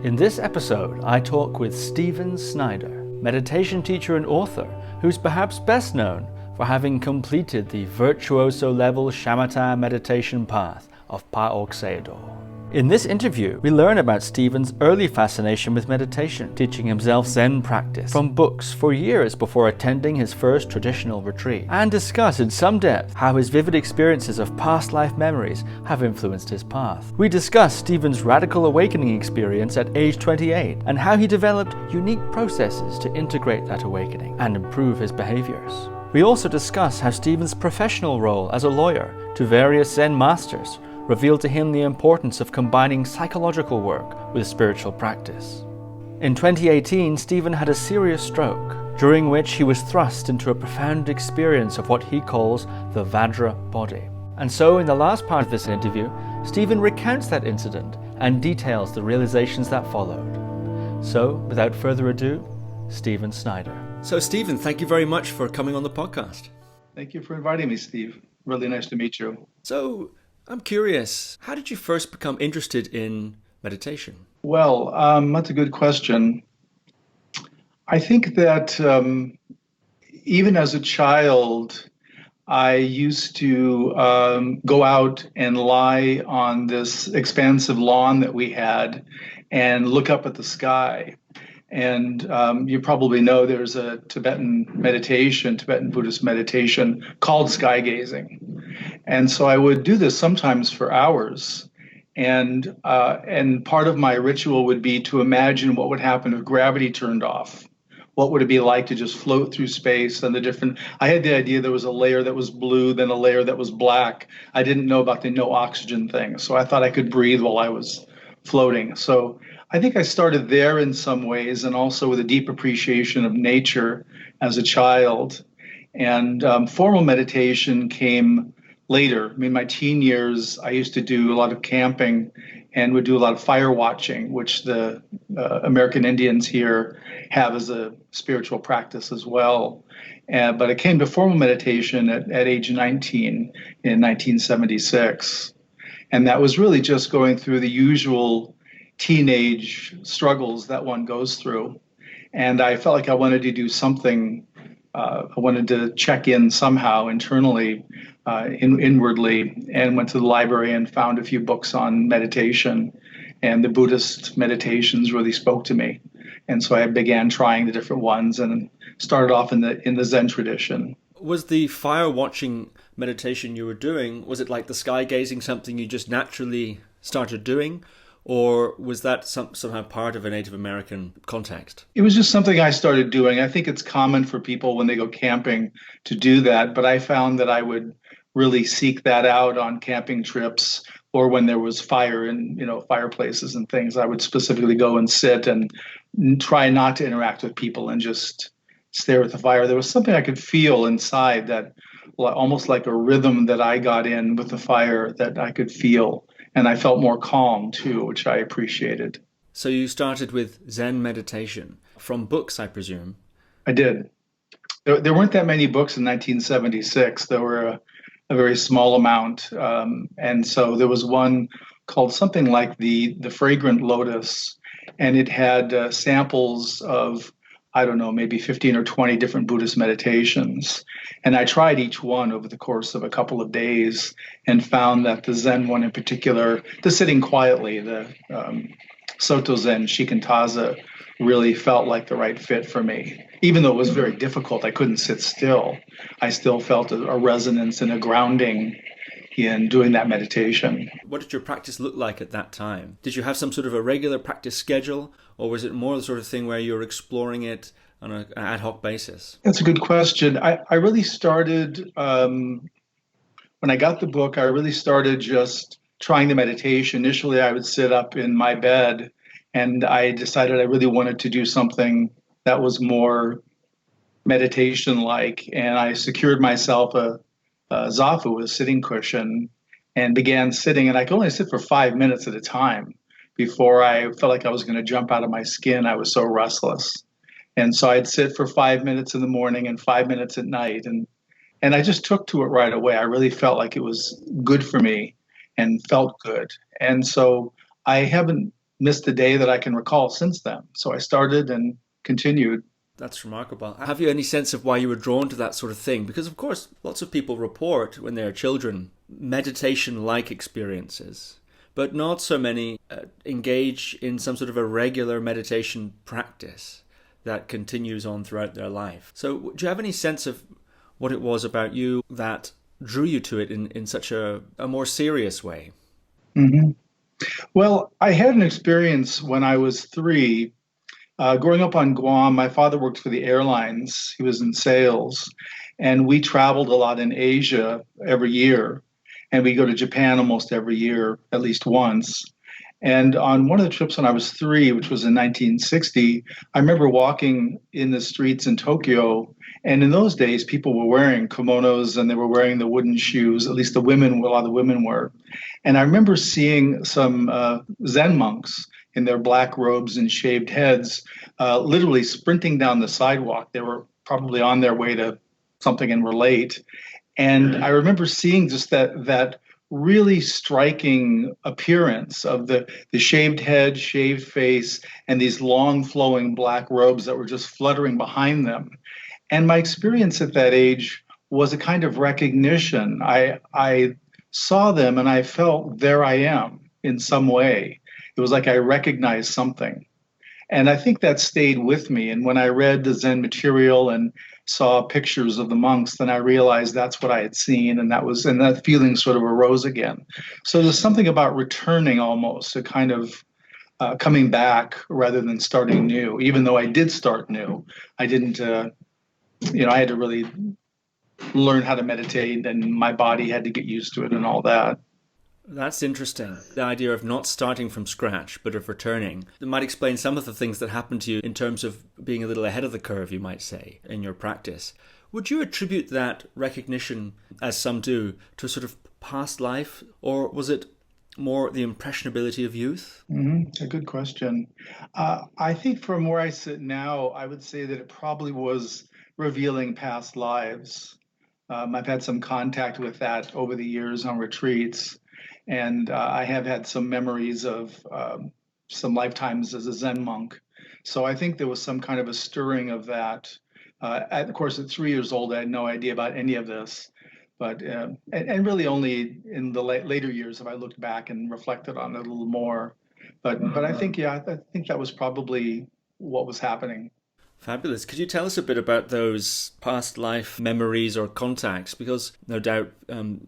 In this episode, I talk with Stephen Snyder, meditation teacher and author, who's perhaps best known for having completed the virtuoso-level shamata meditation path of Pa Auk Sayadaw. In this interview, we learn about Stephen's early fascination with meditation, teaching himself Zen practice from books for years before attending his first traditional retreat, and discuss in some depth how his vivid experiences of past life memories have influenced his path. We discuss Stephen's radical awakening experience at age 28 and how he developed unique processes to integrate that awakening and improve his behaviours. We also discuss how Stephen's professional role as a lawyer to various Zen Masters revealed to him the importance of combining psychological work with spiritual practice. In 2018, Stephen had a serious stroke, during which he was thrust into a profound experience of what he calls the Vajra Body. And so in the last part of this interview, Stephen recounts that incident and details the realizations that followed. So, without further ado, Stephen Snyder. So Stephen, thank you very much for coming on the podcast. Thank you for inviting me, Steve. Really nice to meet you. So, I'm curious, how did you first become interested in meditation? Well, that's a good question. I think that even as a child, I used to go out and lie on this expansive lawn that we had and look up at the sky. And you probably know there's a Tibetan Buddhist meditation called sky gazing. And so I would do this sometimes for hours. And part of my ritual would be to imagine what would happen if gravity turned off. What would it be like to just float through space and I had the idea there was a layer that was blue, then a layer that was black. I didn't know about the no oxygen thing. So I thought I could breathe while I was floating. So I think I started there in some ways, and also with a deep appreciation of nature as a child. And formal meditation came later. In my teen years, I used to do a lot of camping and would do a lot of fire watching, which the American Indians here have as a spiritual practice as well. But it came to formal meditation at age 19 in 1976. And that was really just going through the usual teenage struggles that one goes through. And I felt like I wanted to do something. I wanted to check in somehow internally, inwardly, and went to the library and found a few books on meditation. And the Buddhist meditations really spoke to me. And so I began trying the different ones and started off in the Zen tradition. Was the fire watching meditation you were doing, was it like the sky gazing something you just naturally started doing? Or was that somehow part of a Native American context? It was just something I started doing. I think it's common for people when they go camping to do that, but I found that I would really seek that out on camping trips, or when there was fire in fireplaces and things. I would specifically go and sit and try not to interact with people and just stare at the fire. There was something I could feel inside, that almost like a rhythm that I got in with the fire that I could feel. And I felt more calm too, which I appreciated. So you started with Zen meditation from books, I presume? I did. There weren't that many books in 1976. There were a very small amount. And so there was one called something like the Fragrant Lotus, and it had samples of, I don't know, maybe 15 or 20 different Buddhist meditations. And I tried each one over the course of a couple of days and found that the Zen one in particular, the sitting quietly, the Soto Zen Shikantaza, really felt like the right fit for me. Even though it was very difficult, I couldn't sit still. I still felt a resonance and a grounding in doing that meditation. What did your practice look like at that time? Did you have some sort of a regular practice schedule, or was it more the sort of thing where you were exploring it on an ad hoc basis? That's a good question. I really started, when I got the book, I really started just trying the meditation. Initially, I would sit up in my bed, and I decided I really wanted to do something that was more meditation-like, and I secured myself a zafu, a sitting cushion, and began sitting. And I could only sit for 5 minutes at a time before I felt like I was going to jump out of my skin. I was so restless. And so I'd sit for 5 minutes in the morning and 5 minutes at night. And I just took to it right away. I really felt like it was good for me and felt good. And so I haven't missed a day that I can recall since then. So I started and continued. That's remarkable. Have you any sense of why you were drawn to that sort of thing? Because, of course, lots of people report when they're children meditation like experiences, but not so many engage in some sort of a regular meditation practice that continues on throughout their life. So, do you have any sense of what it was about you that drew you to it in such a more serious way? Mm-hmm. Well, I had an experience when I was three. Growing up on Guam, my father worked for the airlines. He was in sales, and we traveled a lot in Asia every year. And we go to Japan almost every year, at least once. And on one of the trips when I was three, which was in 1960, I remember walking in the streets in Tokyo. And in those days, people were wearing kimonos and they were wearing the wooden shoes, at least the women, a lot of the women were. And I remember seeing some Zen monks in their black robes and shaved heads, literally sprinting down the sidewalk. They were probably on their way to something and were late. And I remember seeing just that really striking appearance of the shaved head, shaved face, and these long flowing black robes that were just fluttering behind them. And my experience at that age was a kind of recognition. I saw them and I felt there I am in some way. It was like I recognized something. And I think that stayed with me. And when I read the Zen material and saw pictures of the monks, then I realized that's what I had seen, and that feeling sort of arose again. So there's something about returning almost, a kind of coming back rather than starting new. Even though I did start new, I didn't. I had to really learn how to meditate, and my body had to get used to it and all that. That's interesting. The idea of not starting from scratch, but of returning. It might explain some of the things that happened to you in terms of being a little ahead of the curve, you might say, in your practice. Would you attribute that recognition, as some do, to a sort of past life, or was it more the impressionability of youth? A good question. I think from where I sit now, I would say that it probably was revealing past lives. I've had some contact with that over the years on retreats. And I have had some memories of some lifetimes as a Zen monk. So I think there was some kind of a stirring of that. Of course, at 3 years old, I had no idea about any of this. But and really only in the later years have I looked back and reflected on it a little more. But I think, yeah, I think that was probably what was happening. Fabulous. Could you tell us a bit about those past life memories or contacts? Because no doubt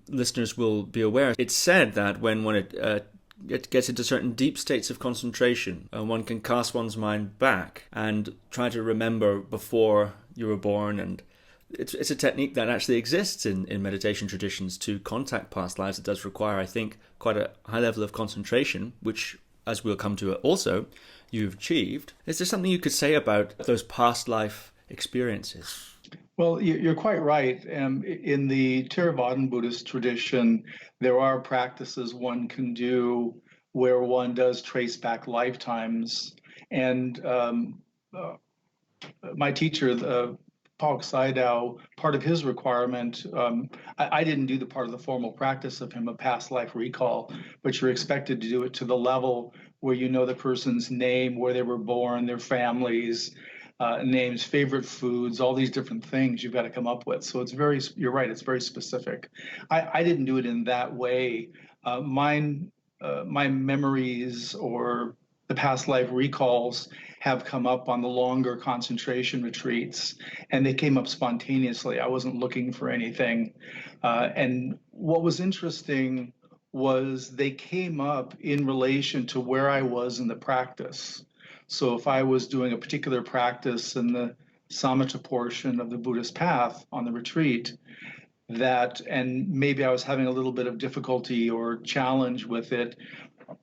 listeners will be aware. It's said that when one it gets into certain deep states of concentration, one can cast one's mind back and try to remember before you were born. And it's a technique that actually exists in meditation traditions to contact past lives. It does require, I think, quite a high level of concentration, which, as we'll come to it also, you've achieved. Is there something you could say about those past life experiences? Well, you're quite right. In the Theravadan Buddhist tradition, there are practices one can do where one does trace back lifetimes. And my teacher, Pa Auk Sayadaw, part of his requirement, I didn't do the part of the formal practice of him, a past life recall, but you're expected to do it to the level where you know the person's name, where they were born, their families, names, favorite foods, all these different things you've got to come up with. So you're right, it's very specific. I didn't do it in that way. My memories or the past life recalls have come up on the longer concentration retreats, and they came up spontaneously. I wasn't looking for anything. And what was interesting was they came up in relation to where I was in the practice. So if I was doing a particular practice in the samatha portion of the Buddhist path on the retreat, and maybe I was having a little bit of difficulty or challenge with it,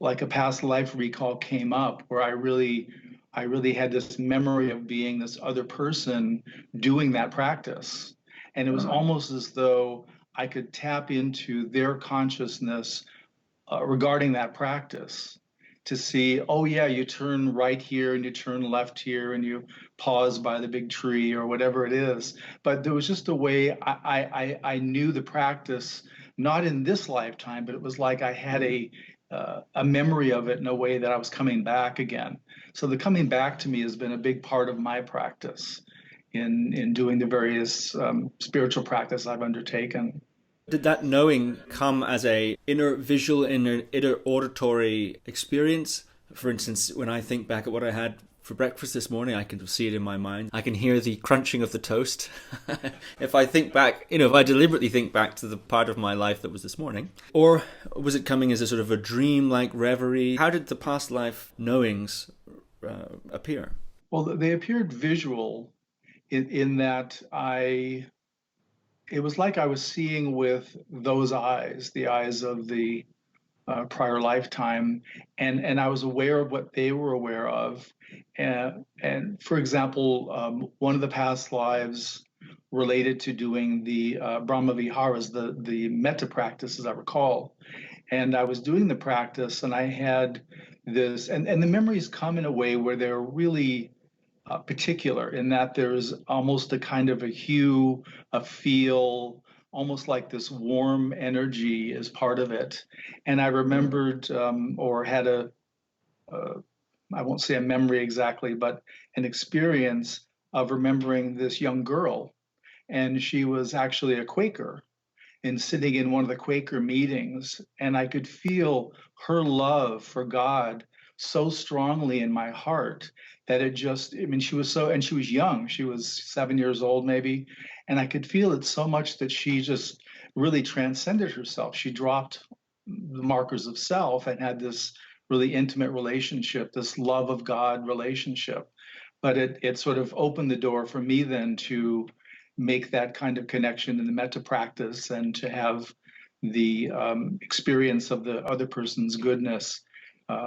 like a past life recall came up where I really had this memory of being this other person doing that practice. And it was almost as though I could tap into their consciousness regarding that practice to see, oh yeah, you turn right here and you turn left here and you pause by the big tree or whatever it is. But there was just a way I knew the practice, not in this lifetime, but it was like I had a memory of it in a way that I was coming back again. So the coming back to me has been a big part of my practice in doing the various spiritual practice I've undertaken. Did that knowing come as a inner visual, inner auditory experience? For instance, when I think back at what I had for breakfast this morning, I can see it in my mind. I can hear the crunching of the toast. If I think back, if I deliberately think back to the part of my life that was this morning. Or was it coming as a sort of a dream-like reverie? How did the past life knowings appear? Well, they appeared visual in that it was like I was seeing with those eyes, the eyes of the prior lifetime, and I was aware of what they were aware of. And for example, one of the past lives related to doing the Brahma Viharas, the metta practice, as I recall. And I was doing the practice, and I had this, and the memories come in a way where they're really particular in that there's almost a kind of a hue, a feel, almost like this warm energy is part of it. And I remembered or had I won't say a memory exactly, but an experience of remembering this young girl. And she was actually a Quaker and sitting in one of the Quaker meetings, and I could feel her love for God so strongly in my heart that I mean, she was and she was young. She was 7 years old, maybe. And I could feel it so much that she just really transcended herself. She dropped the markers of self and had this really intimate relationship, this love of God relationship. But it sort of opened the door for me then to make that kind of connection in the metta practice and to have the experience of the other person's goodness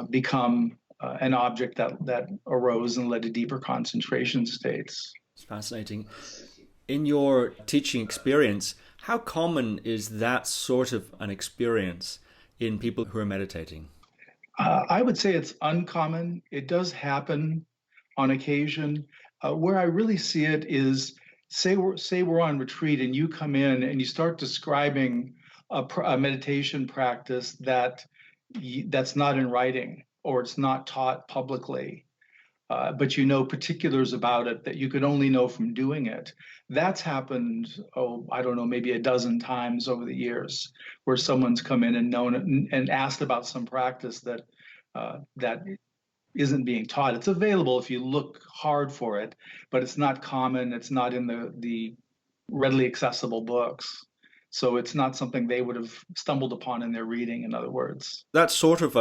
become an object that arose and led to deeper concentration states. It's fascinating. In your teaching experience, how common is that sort of an experience in people who are meditating? I would say it's uncommon. It does happen on occasion. Where I really see it is, say we're on retreat and you come in and you start describing a meditation practice that's not in writing or it's not taught publicly, but you know particulars about it that you could only know from doing it. That's happened, I don't know, maybe a dozen times over the years, where someone's come in and known and asked about some practice that isn't being taught. It's available if you look hard for it, but it's not common. It's not in the readily accessible books. So it's not something they would have stumbled upon in their reading, in other words. That sort of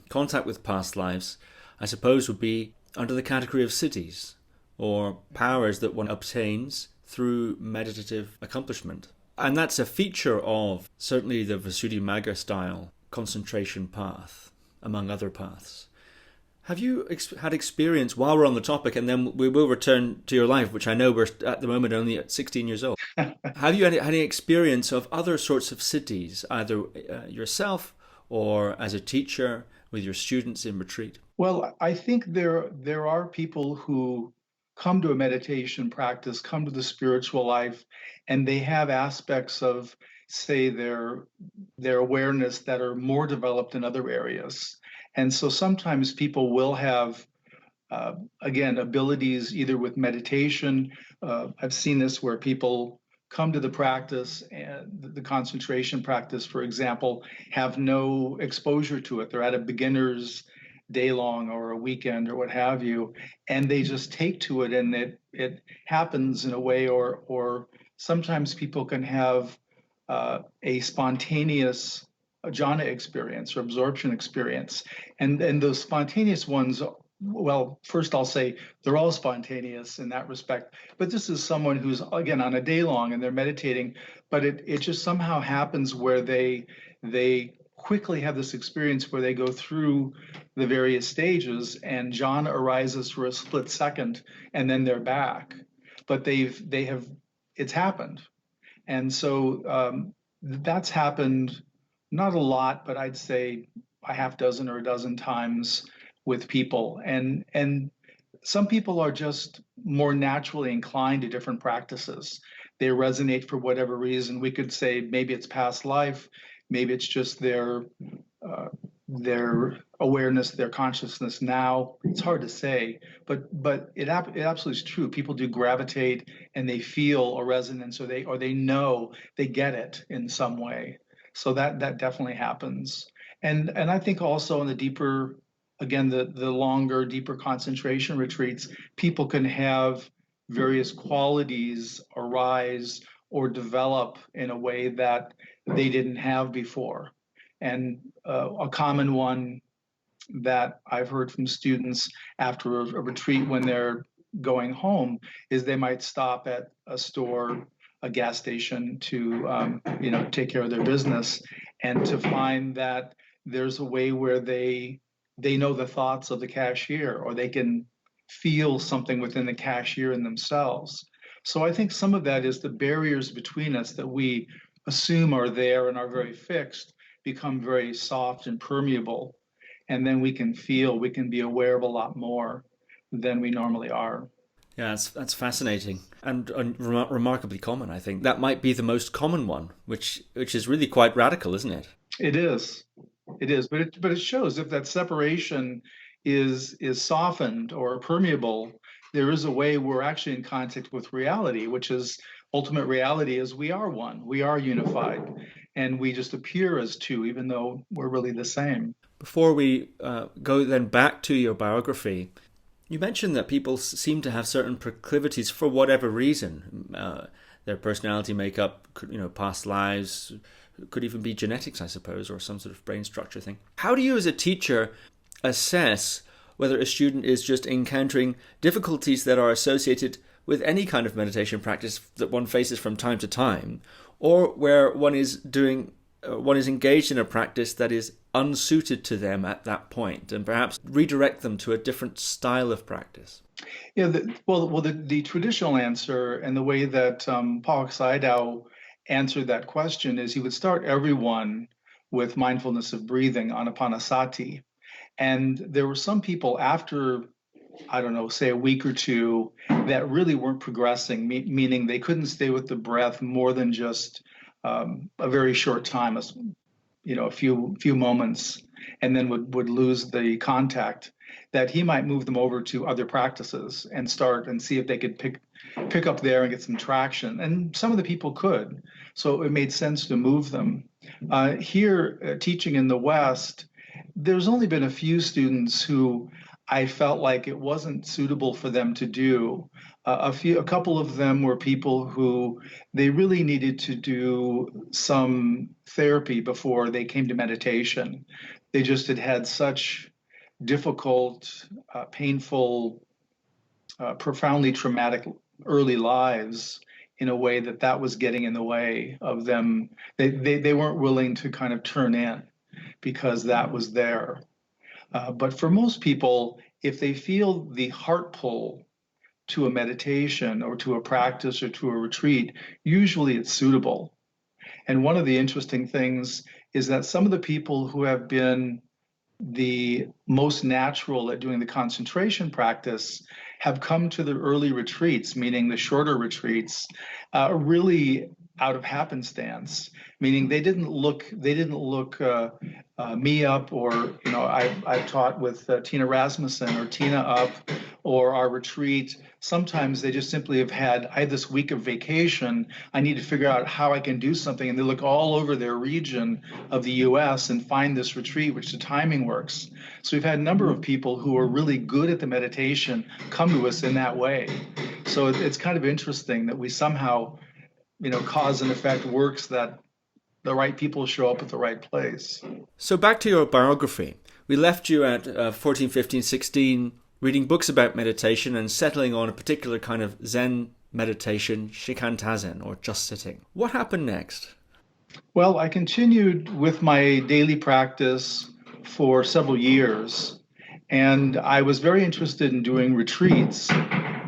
contact with past lives, I suppose, would be under the category of siddhis, or powers that one obtains through meditative accomplishment. And that's a feature of certainly the Visuddhimagga style concentration path, among other paths. Have you had experience, while we're on the topic, and then we will return to your life, which I know we're at the moment only at 16 years old. Have you had any experience of other sorts of siddhis, either yourself or as a teacher with your students in retreat? Well, I think there are people who come to a meditation practice, come to the spiritual life, and they have aspects of, say, their awareness that are more developed in other areas. And so sometimes people will have, again, abilities either with meditation. I've seen this where people come to the practice and the concentration practice, for example, have no exposure to it. They're at a beginner's day long or a weekend or what have you, and they just take to it, and it happens in a way, or sometimes people can have a spontaneous jhana experience or absorption experience. And those spontaneous ones, well, first I'll say they're all spontaneous in that respect. But this is someone who's, again, on a day long and they're meditating, but it just somehow happens where they quickly have this experience where they go through the various stages and jhana arises for a split second and then they're back. But it's happened. And so that's happened not a lot, but I'd say a half dozen or a dozen times with people. And some people are just more naturally inclined to different practices. They resonate for whatever reason. We could say maybe it's past life, maybe it's just their their awareness, their consciousness now? It's hard to say, but it absolutely is true. People do gravitate and they feel a resonance, or they know they get it in some way. So that definitely happens. And I think also in the deeper, again, the longer, deeper concentration retreats, people can have various qualities arise or develop in a way that they didn't have before. And a common one that I've heard from students after a retreat when they're going home is they might stop at a store, a gas station to take care of their business, and to find that there's a way where they know the thoughts of the cashier, or they can feel something within the cashier in themselves. So I think some of that is the barriers between us that we assume are there and are very fixed become very soft and permeable. And then we can be aware of a lot more than we normally are. Yeah, that's fascinating and remarkably common. I think that might be the most common one, which is really quite radical, isn't it? It is, but it shows if that separation is softened or permeable, there is a way we're actually in contact with reality, which is ultimate reality. Is we are one, we are unified, and we just appear as two, even though we're really the same. Before we go then back to your biography, you mentioned that people seem to have certain proclivities for whatever reason. Their personality makeup, past lives, could even be genetics, I suppose, or some sort of brain structure thing. How do you as a teacher assess whether a student is just encountering difficulties that are associated with any kind of meditation practice that one faces from time to time, or where one is engaged in a practice that is unsuited to them at that point, and perhaps redirect them to a different style of practice? Yeah, the traditional answer, and the way that Pa Auk Sayadaw answered that question, is he would start everyone with mindfulness of breathing, anapanasati. And there were some people after, I don't know, say a week or two, that really weren't progressing, meaning they couldn't stay with the breath more than just a very short time, a few moments, and then would lose the contact. That he might move them over to other practices and start and see if they could pick up there and get some traction. And some of the people could, so it made sense to move them. Here, teaching in the West, there's only been a few students who I felt like it wasn't suitable for them to do. A couple of them were people who they really needed to do some therapy before they came to meditation. They just had such difficult, painful, profoundly traumatic early lives in a way that was getting in the way of them. They weren't willing to kind of turn in because that was there. But for most people, if they feel the heart pull to a meditation or to a practice or to a retreat, usually it's suitable. And one of the interesting things is that some of the people who have been the most natural at doing the concentration practice have come to the early retreats, meaning the shorter retreats, really out of happenstance, meaning they didn't look me up, or I've taught with Tina Rasmussen or Tina up, or our retreat. Sometimes they just simply have I had this week of vacation, I need to figure out how I can do something, and they look all over their region of the US and find this retreat, which the timing works. So we've had a number of people who are really good at the meditation come to us in that way. So it's kind of interesting that we somehow, cause and effect works, that the right people show up at the right place. So back to your biography. We left you at 14, 15, 16, reading books about meditation and settling on a particular kind of Zen meditation, shikantazen, or just sitting. What happened next? Well, I continued with my daily practice for several years, and I was very interested in doing retreats,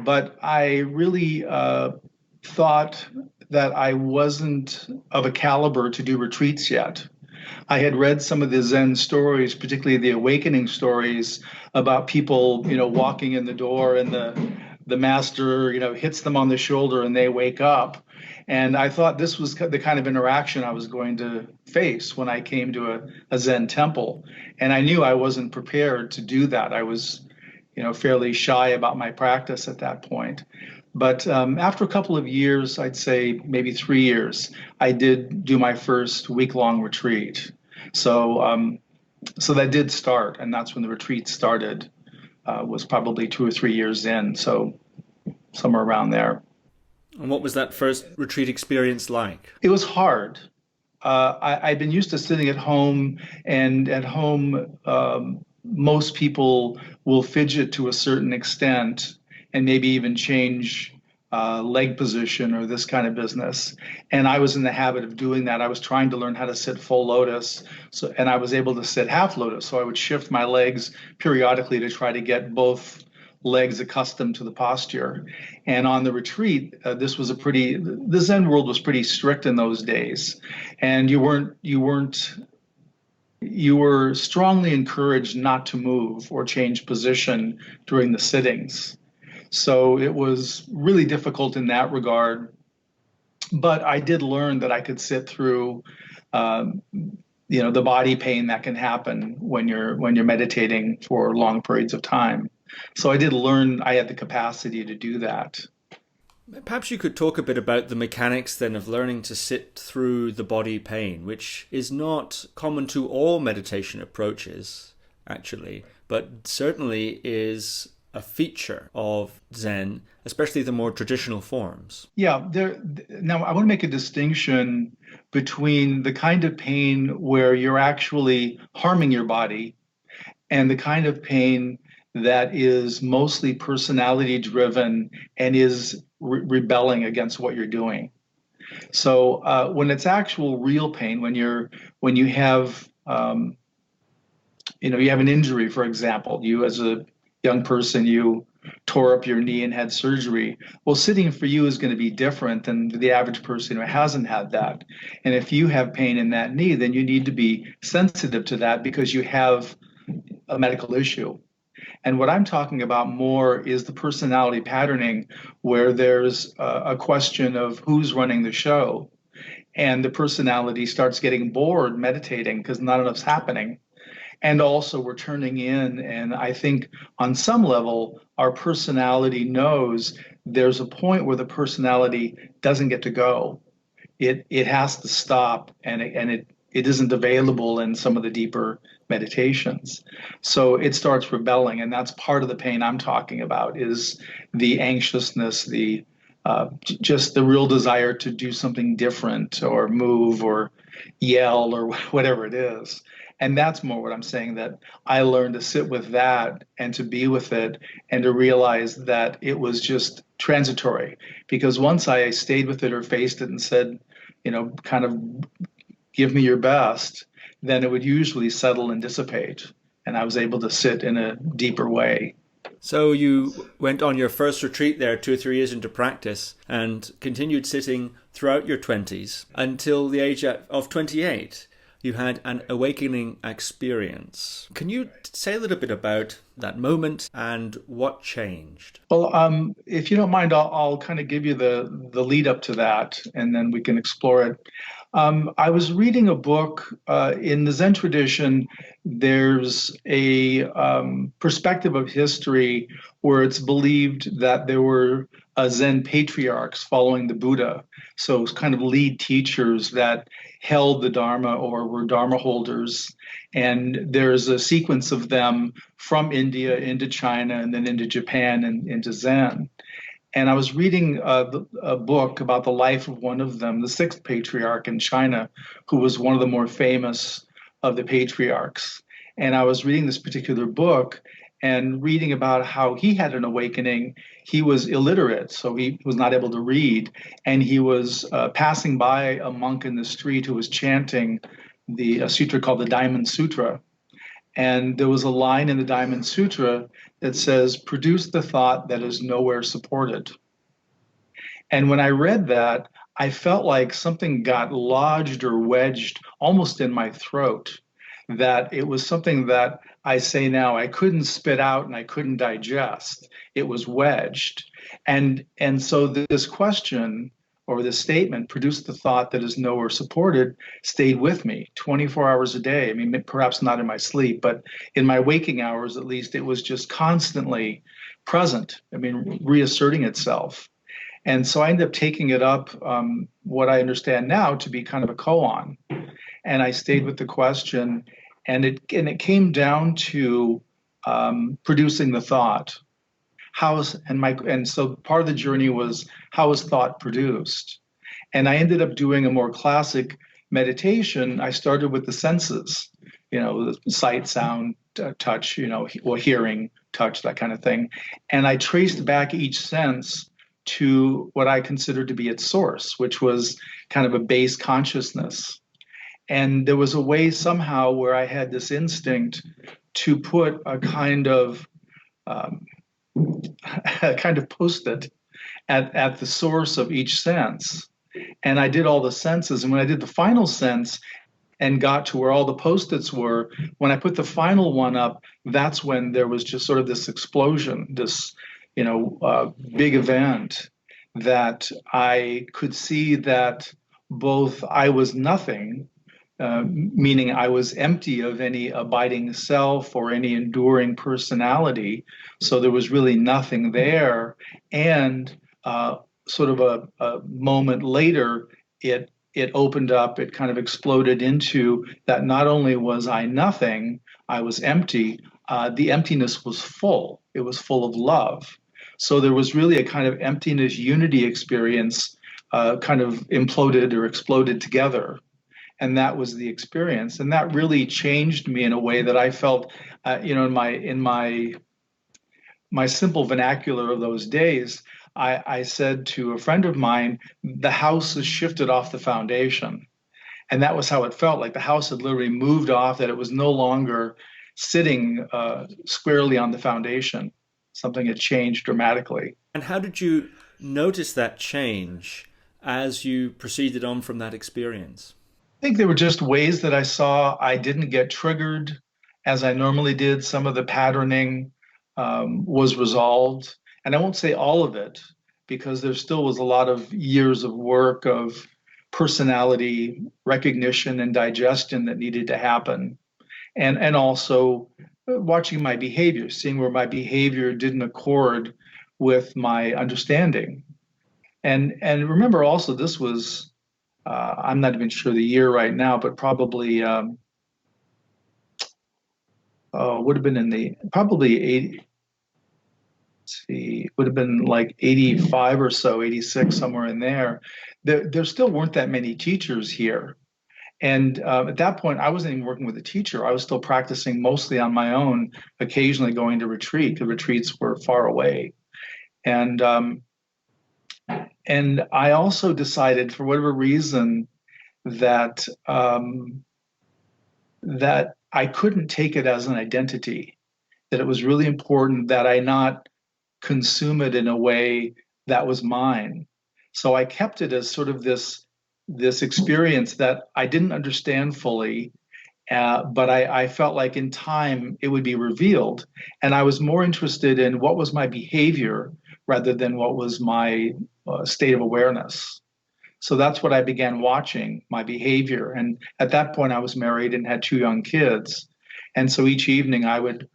but I really thought that I wasn't of a caliber to do retreats yet. I had read some of the Zen stories, particularly the awakening stories, about people, walking in the door and the master, hits them on the shoulder and they wake up. And I thought this was the kind of interaction I was going to face when I came to a Zen temple. And I knew I wasn't prepared to do that. I was, fairly shy about my practice at that point. But after a couple of years, I'd say maybe 3 years, I did do my first week-long retreat. So that did start, and that's when the retreat started. Was probably 2 or 3 years in, so somewhere around there. And what was that first retreat experience like? It was hard. I'd been used to sitting at home, and at home, most people will fidget to a certain extent and maybe even change leg position or this kind of business. And I was in the habit of doing that. I was trying to learn how to sit full lotus, and I was able to sit half lotus. So I would shift my legs periodically to try to get both legs accustomed to the posture. And on the retreat, the Zen world was pretty strict in those days, and you were strongly encouraged not to move or change position during the sittings. So it was really difficult in that regard. But I did learn that I could sit through, the body pain that can happen when you're meditating for long periods of time. So I did learn I had the capacity to do that. Perhaps you could talk a bit about the mechanics then of learning to sit through the body pain, which is not common to all meditation approaches, actually, but certainly is a feature of Zen, especially the more traditional forms. Yeah, now I want to make a distinction between the kind of pain where you're actually harming your body and the kind of pain that is mostly personality driven and is rebelling against what you're doing. So when it's actual real pain, when you have you have an injury, for example, you as a young person, you tore up your knee and had surgery. Well, sitting for you is going to be different than the average person who hasn't had that. And if you have pain in that knee, then you need to be sensitive to that because you have a medical issue. And what I'm talking about more is the personality patterning, where there's a question of who's running the show. And the personality starts getting bored meditating because not enough's happening. And also we're turning in, and I think on some level, our personality knows there's a point where the personality doesn't get to go. It has to stop, and it isn't available in some of the deeper meditations. So it starts rebelling, and that's part of the pain I'm talking about, is the anxiousness, the just the real desire to do something different or move or yell or whatever it is. And that's more what I'm saying, that I learned to sit with that and to be with it and to realize that it was just transitory. Because once I stayed with it or faced it and said, kind of give me your best, then it would usually settle and dissipate. And I was able to sit in a deeper way. So you went on your first retreat there 2 or 3 years into practice and continued sitting throughout your 20s until the age of 28. You had an awakening experience. Can you say a little bit about that moment and what changed? Well, if you don't mind, I'll kind of give you the lead up to that, and then we can explore it. I was reading a book in the Zen tradition. There's a perspective of history where it's believed that there were Zen patriarchs following the Buddha. So it's kind of lead teachers that held the Dharma or were Dharma holders. And there's a sequence of them from India into China and then into Japan and into Zen. And I was reading a book about the life of one of them, the sixth patriarch in China, who was one of the more famous of the patriarchs. And I was reading this particular book and reading about how he had an awakening. He was illiterate, so he was not able to read. And he was passing by a monk in the street who was chanting a sutra called the Diamond Sutra. And there was a line in the Diamond Sutra that says, "Produce the thought that is nowhere supported." And when I read that, I felt like something got lodged or wedged almost in my throat, that it was something that I say now, I couldn't spit out and I couldn't digest. It was wedged. And so this question or this statement produced the thought that is nowhere supported, stayed with me 24 hours a day. I mean, perhaps not in my sleep, but in my waking hours, at least, it was just constantly present. I mean, reasserting itself. And so I ended up taking it up, what I understand now to be kind of a koan. And I stayed with the question, and it came down to producing the thought. And so part of the journey was, how is thought produced? And I ended up doing a more classic meditation. I started with the senses, the sight, sound, touch, or hearing, touch, that kind of thing. And I traced back each sense to what I considered to be its source, which was kind of a base consciousness. And there was a way somehow where I had this instinct to put a kind of post-it at the source of each sense. And I did all the senses. And when I did the final sense and got to where all the post-its were, when I put the final one up, that's when there was just sort of this explosion, this big event, that I could see that both I was nothing, meaning I was empty of any abiding self or any enduring personality. So there was really nothing there. And sort of a moment later, it opened up, it kind of exploded into that not only was I nothing, I was empty. The emptiness was full. It was full of love. So there was really a kind of emptiness unity experience, kind of imploded or exploded together. And that was the experience. And that really changed me in a way that I felt, in my simple vernacular of those days, I said to a friend of mine, the house has shifted off the foundation. And that was how it felt, like the house had literally moved off, that it was no longer sitting squarely on the foundation. Something had changed dramatically. And how did you notice that change as you proceeded on from that experience? I think there were just ways that I saw I didn't get triggered as I normally did. Some of the patterning was resolved. And I won't say all of it, because there still was a lot of years of work of personality recognition and digestion that needed to happen. And also watching my behavior, seeing where my behavior didn't accord with my understanding. And remember also, this was, I'm not even sure the year right now, but probably would have been in the probably 80, would have been like 85 or so, 86, somewhere in there. There still weren't that many teachers here. And at that point, I wasn't even working with a teacher. I was still practicing mostly on my own, occasionally going to retreat. The retreats were far away. And I also decided, for whatever reason, that that I couldn't take it as an identity, that it was really important that I not consume it in a way that was mine. So I kept it as sort of this experience that I didn't understand fully, but I felt like in time it would be revealed. And I was more interested in what was my behavior rather than what was my state of awareness. So that's what I began watching, my behavior. And at that point, I was married and had 2 young kids. And so each evening I would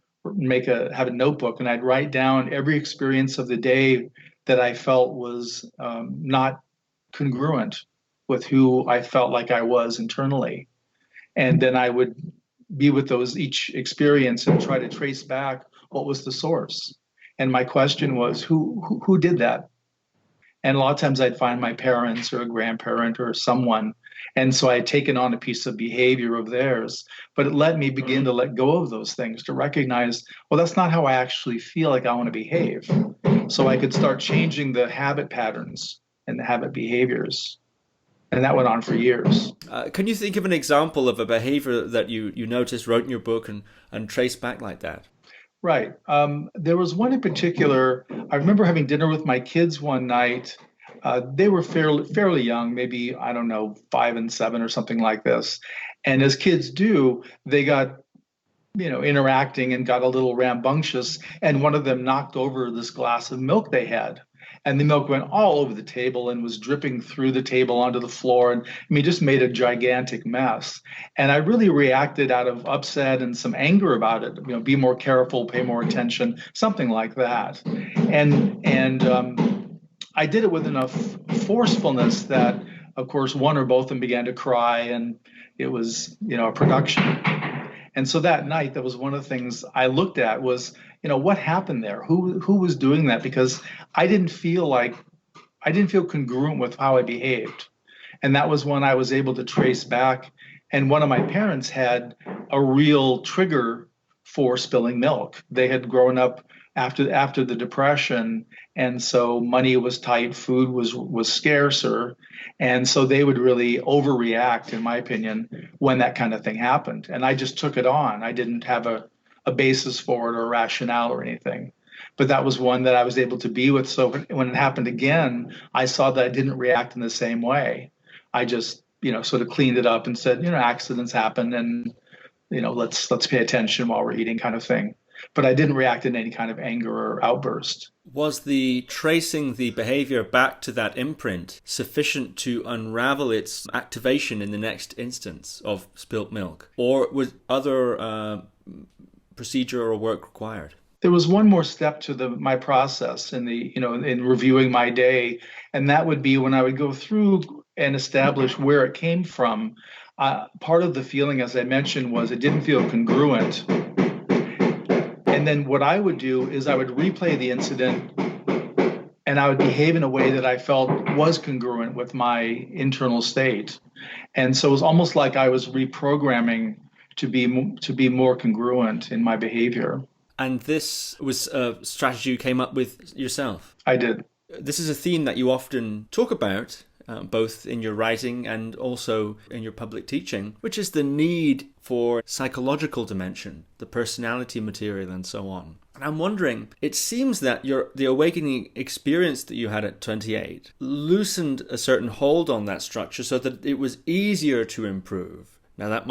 have a notebook, and I'd write down every experience of the day that I felt was not congruent with who I felt like I was internally. And then I would be with those each experience and try to trace back what was the source. And my question was, who did that? And a lot of times I'd find my parents or a grandparent or someone. And so I had taken on a piece of behavior of theirs, but it let me begin to let go of those things, to recognize, well, that's not how I actually feel like I want to behave. So I could start changing the habit patterns and the habit behaviors. And that went on for years. Can you think of an example of a behavior that you noticed, wrote in your book, and traced back like that? Right. There was one in particular. I remember having dinner with my kids one night. They were fairly young, maybe, I don't know, 5 and 7 or something like this. And as kids do, they got interacting and got a little rambunctious, and one of them knocked over this glass of milk they had. And the milk went all over the table and was dripping through the table onto the floor. And I mean, just made a gigantic mess. And I really reacted out of upset and some anger about it. Be more careful, pay more attention, something like that. And I did it with enough forcefulness that, of course, one or both of them began to cry, and it was, a production. And so that night, that was one of the things I looked at was, what happened there? Who was doing that? Because I didn't feel congruent with how I behaved. And that was when I was able to trace back. And one of my parents had a real trigger for spilling milk. They had grown up after the Depression, and so money was tight, food was scarcer, and so they would really overreact, in my opinion, when that kind of thing happened. And I just took it on. I didn't have a basis for it or a rationale or anything. But that was one that I was able to be with. So when it happened again, I saw that I didn't react in the same way. I just, sort of cleaned it up and said, accidents happen, and let's pay attention while we're eating, kind of thing. But I didn't react in any kind of anger or outburst. Was the tracing the behavior back to that imprint sufficient to unravel its activation in the next instance of spilt milk? Or was other procedure or work required? There was one more step to my process in in reviewing my day, and that would be when I would go through and establish where it came from. Part of the feeling, as I mentioned, was it didn't feel congruent. And then what I would do is I would replay the incident, and I would behave in a way that I felt was congruent with my internal state. And so it was almost like I was reprogramming to be more congruent in my behavior. And this was a strategy you came up with yourself? I did. This is a theme that you often talk about, both in your writing and also in your public teaching, which is the need for psychological dimension, the personality material, and so on. And I'm wondering, it seems that the awakening experience that you had at 28 loosened a certain hold on that structure so that it was easier to improve. Now that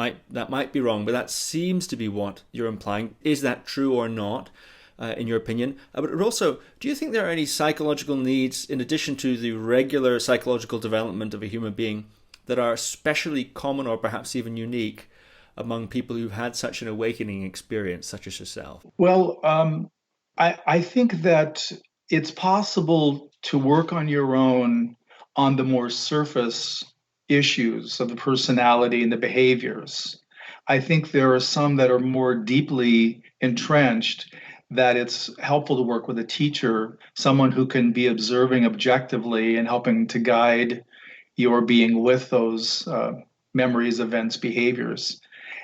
might be wrong, but that seems to be what you're implying. Is that true or not, in your opinion? But also, do you think there are any psychological needs, in addition to the regular psychological development of a human being, that are especially common or perhaps even unique among people who've had such an awakening experience, such as yourself? Well, I think that it's possible to work on your own on the more surface issues of the personality and the behaviors. I think there are some that are more deeply entrenched that it's helpful to work with a teacher, someone who can be observing objectively and helping to guide your being with those memories, events, behaviors.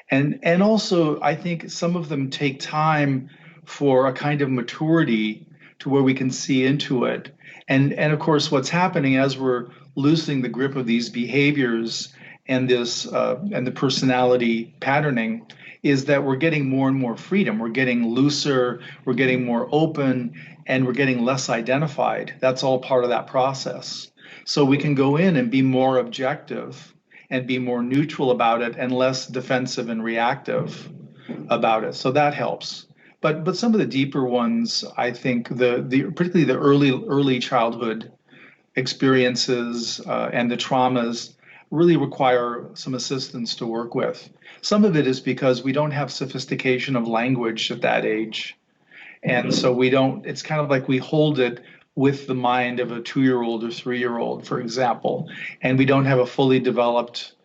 And also, I think some of them take time for a kind of maturity to where we can see into it. And of course, what's happening as we're loosening the grip of these behaviors and the personality patterning is that we're getting more and more freedom. We're getting looser, we're getting more open, and we're getting less identified. That's all part of that process. So we can go in and be more objective and be more neutral about it and less defensive and reactive about it. So that helps. But some of the deeper ones, I think, particularly the early childhood experiences and the traumas really require some assistance to work with. Some of it is because we don't have sophistication of language at that age. And so it's kind of like we hold it with the mind of a 2-year-old or 3-year-old, for example, and we don't have a fully developed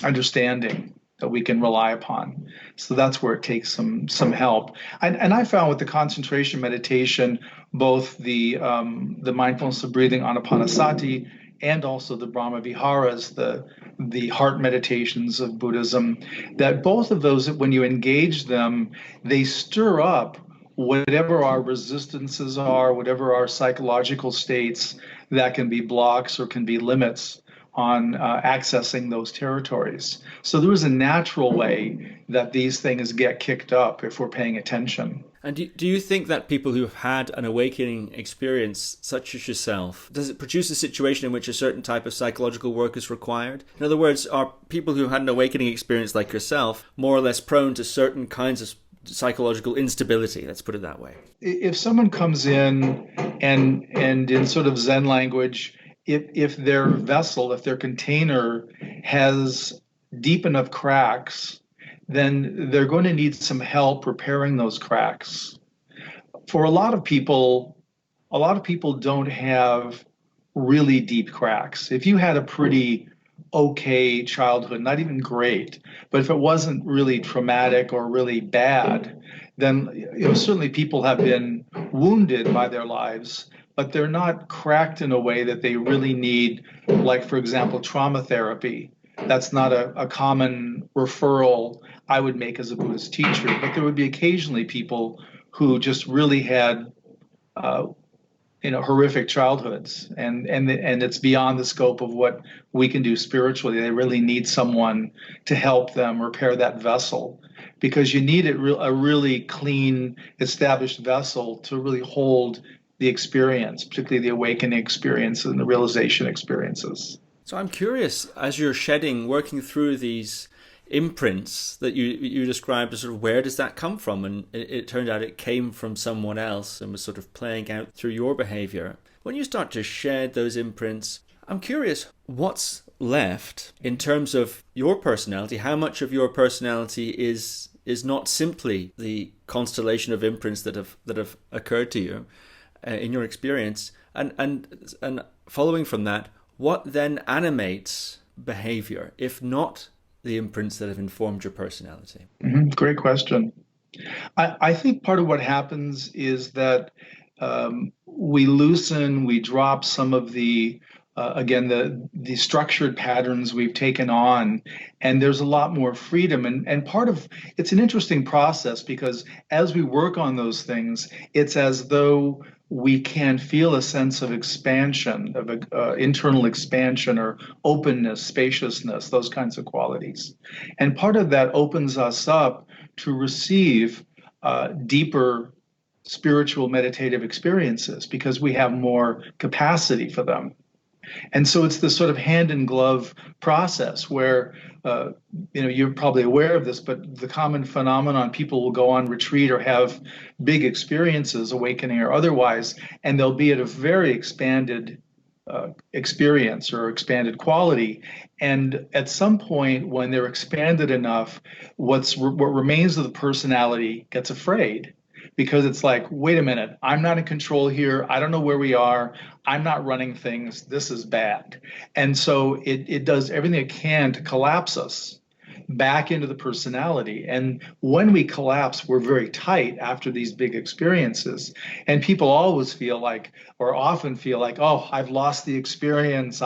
understanding that we can rely upon. So that's where it takes some help. And I found with the concentration meditation, both the mindfulness of breathing, anapanasati, and also the Brahma Viharas, the heart meditations of Buddhism, that both of those, when you engage them, they stir up whatever our resistances are, whatever our psychological states that can be blocks or can be limits on accessing those territories. So there is a natural way that these things get kicked up if we're paying attention. And do you think that people who have had an awakening experience, such as yourself, does it produce a situation in which a certain type of psychological work is required? In other words, are people who had an awakening experience like yourself more or less prone to certain kinds of psychological instability? Let's put it that way. If someone comes in and in sort of Zen language, if their vessel, if their container has deep enough cracks, then they're going to need some help repairing those cracks. For a lot of people don't have really deep cracks. If you had a pretty okay childhood, not even great, but if it wasn't really traumatic or really bad, then certainly people have been wounded by their lives, but they're not cracked in a way that they really need, like, for example, trauma therapy. That's not a common referral I would make as a Buddhist teacher, but there would be occasionally people who just really had horrific childhoods, and it's beyond the scope of what we can do spiritually. They really need someone to help them repair that vessel, because you need a really clean, established vessel to really hold the experience, particularly the awakening experience and the realization experiences. So I'm curious, as you're working through these imprints that you described, as sort of where does that come from? And it turned out it came from someone else and was sort of playing out through your behavior. When you start to shed those imprints, I'm curious what's left in terms of your personality. How much of your personality is not simply the constellation of imprints that have occurred to you in your experience, and following from that, what then animates behavior, if not the imprints that have informed your personality? Mm-hmm. Great question. I think part of what happens is that we loosen, we drop some of the the structured patterns we've taken on, and there's a lot more freedom. And part of it's an interesting process, because as we work on those things, it's as though we can feel a sense of expansion, of internal expansion or openness, spaciousness, those kinds of qualities. And part of that opens us up to receive deeper spiritual meditative experiences, because we have more capacity for them. And so it's this sort of hand in glove process where, you're probably aware of this, but the common phenomenon, people will go on retreat or have big experiences, awakening or otherwise, and they'll be at a very expanded experience or expanded quality. And at some point, when they're expanded enough, what remains of the personality gets afraid, because it's like, wait a minute, I'm not in control here. I don't know where we are. I'm not running things. This is bad. And so it does everything it can to collapse us back into the personality. And when we collapse, we're very tight after these big experiences. And people always feel like, or often feel like, oh, I've lost the experience.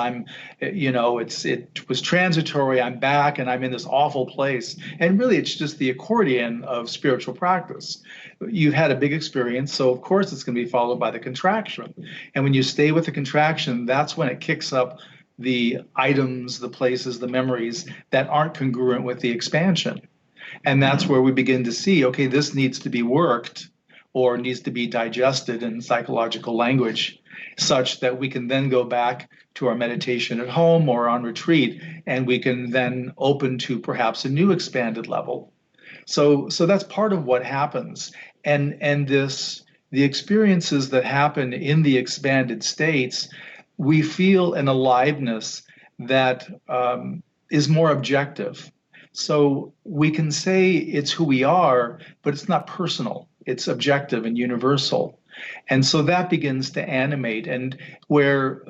It was transitory. I'm back and I'm in this awful place. And really, it's just the accordion of spiritual practice. You've had a big experience, so of course it's going to be followed by the contraction. And when you stay with the contraction, that's when it kicks up the items, the places, the memories that aren't congruent with the expansion. And that's where we begin to see, okay, this needs to be worked or needs to be digested in psychological language, such that we can then go back to our meditation at home or on retreat, and we can then open to perhaps a new expanded level. So that's part of what happens. And the experiences that happen in the expanded states, we feel an aliveness that is more objective. So we can say it's who we are, but it's not personal. It's objective and universal. And so that begins to animate. And where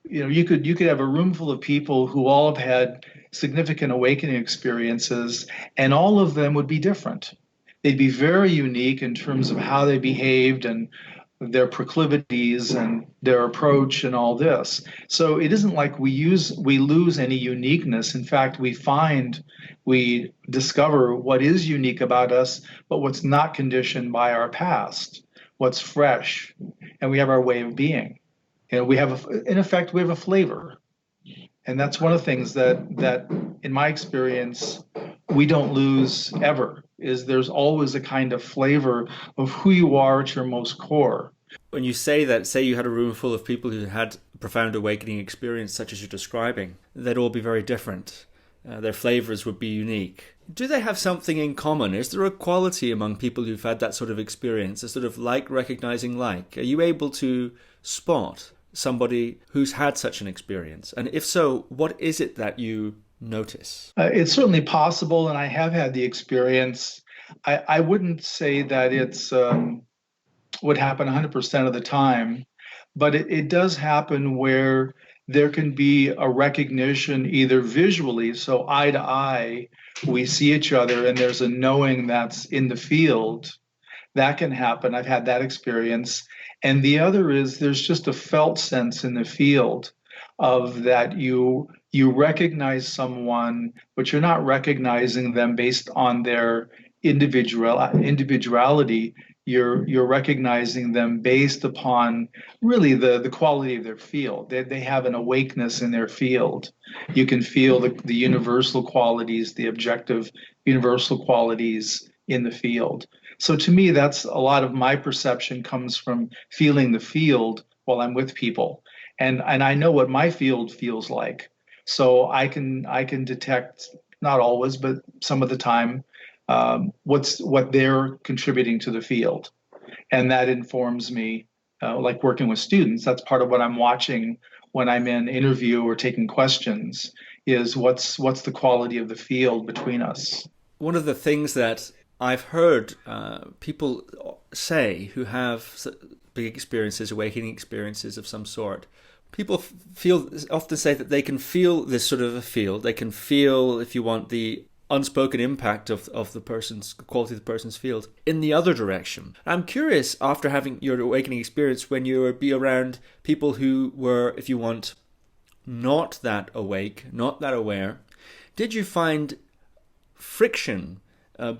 you could have a room full of people who all have had significant awakening experiences, and all of them would be different. They'd be very unique in terms of how they behaved and their proclivities and their approach and all this. So it isn't like we lose any uniqueness. In fact, we discover what is unique about us, but what's not conditioned by our past, what's fresh, and we have our way of being. In effect, we have a flavor. And that's one of the things that in my experience, we don't lose ever. is there's always a kind of flavor of who you are at your most core. When you say that, say you had a room full of people who had a profound awakening experience, such as you're describing, they'd all be very different. Their flavors would be unique. Do they have something in common? Is there a quality among people who've had that sort of experience, a sort of like recognizing like? Are you able to spot somebody who's had such an experience? And if so, what is it that you notice? It's certainly possible, and I have had the experience. I wouldn't say that it's would happen 100% of the time, but it does happen where there can be a recognition either visually, so eye to eye, we see each other and there's a knowing that's in the field. That can happen. I've had that experience. And the other is there's just a felt sense in the field of that you recognize someone, but you're not recognizing them based on their individuality. You're recognizing them based upon really the quality of their field. They have an awakeness in their field. You can feel the universal qualities, the objective universal qualities in the field. So to me, that's a lot of my perception comes from feeling the field while I'm with people. And I know what my field feels like. So I can detect, not always, but some of the time, what they're contributing to the field, and that informs me. Like working with students, that's part of what I'm watching when I'm in interview or taking questions. Is what's the quality of the field between us? One of the things that I've heard people say who have big experiences, awakening experiences of some sort, people feel often say that they can feel this sort of a field. They can feel, if you want, the unspoken impact of the person's quality of the person's field in the other direction. I'm curious, after having your awakening experience, when you would be around people who were, if you want, not that awake, not that aware, did you find friction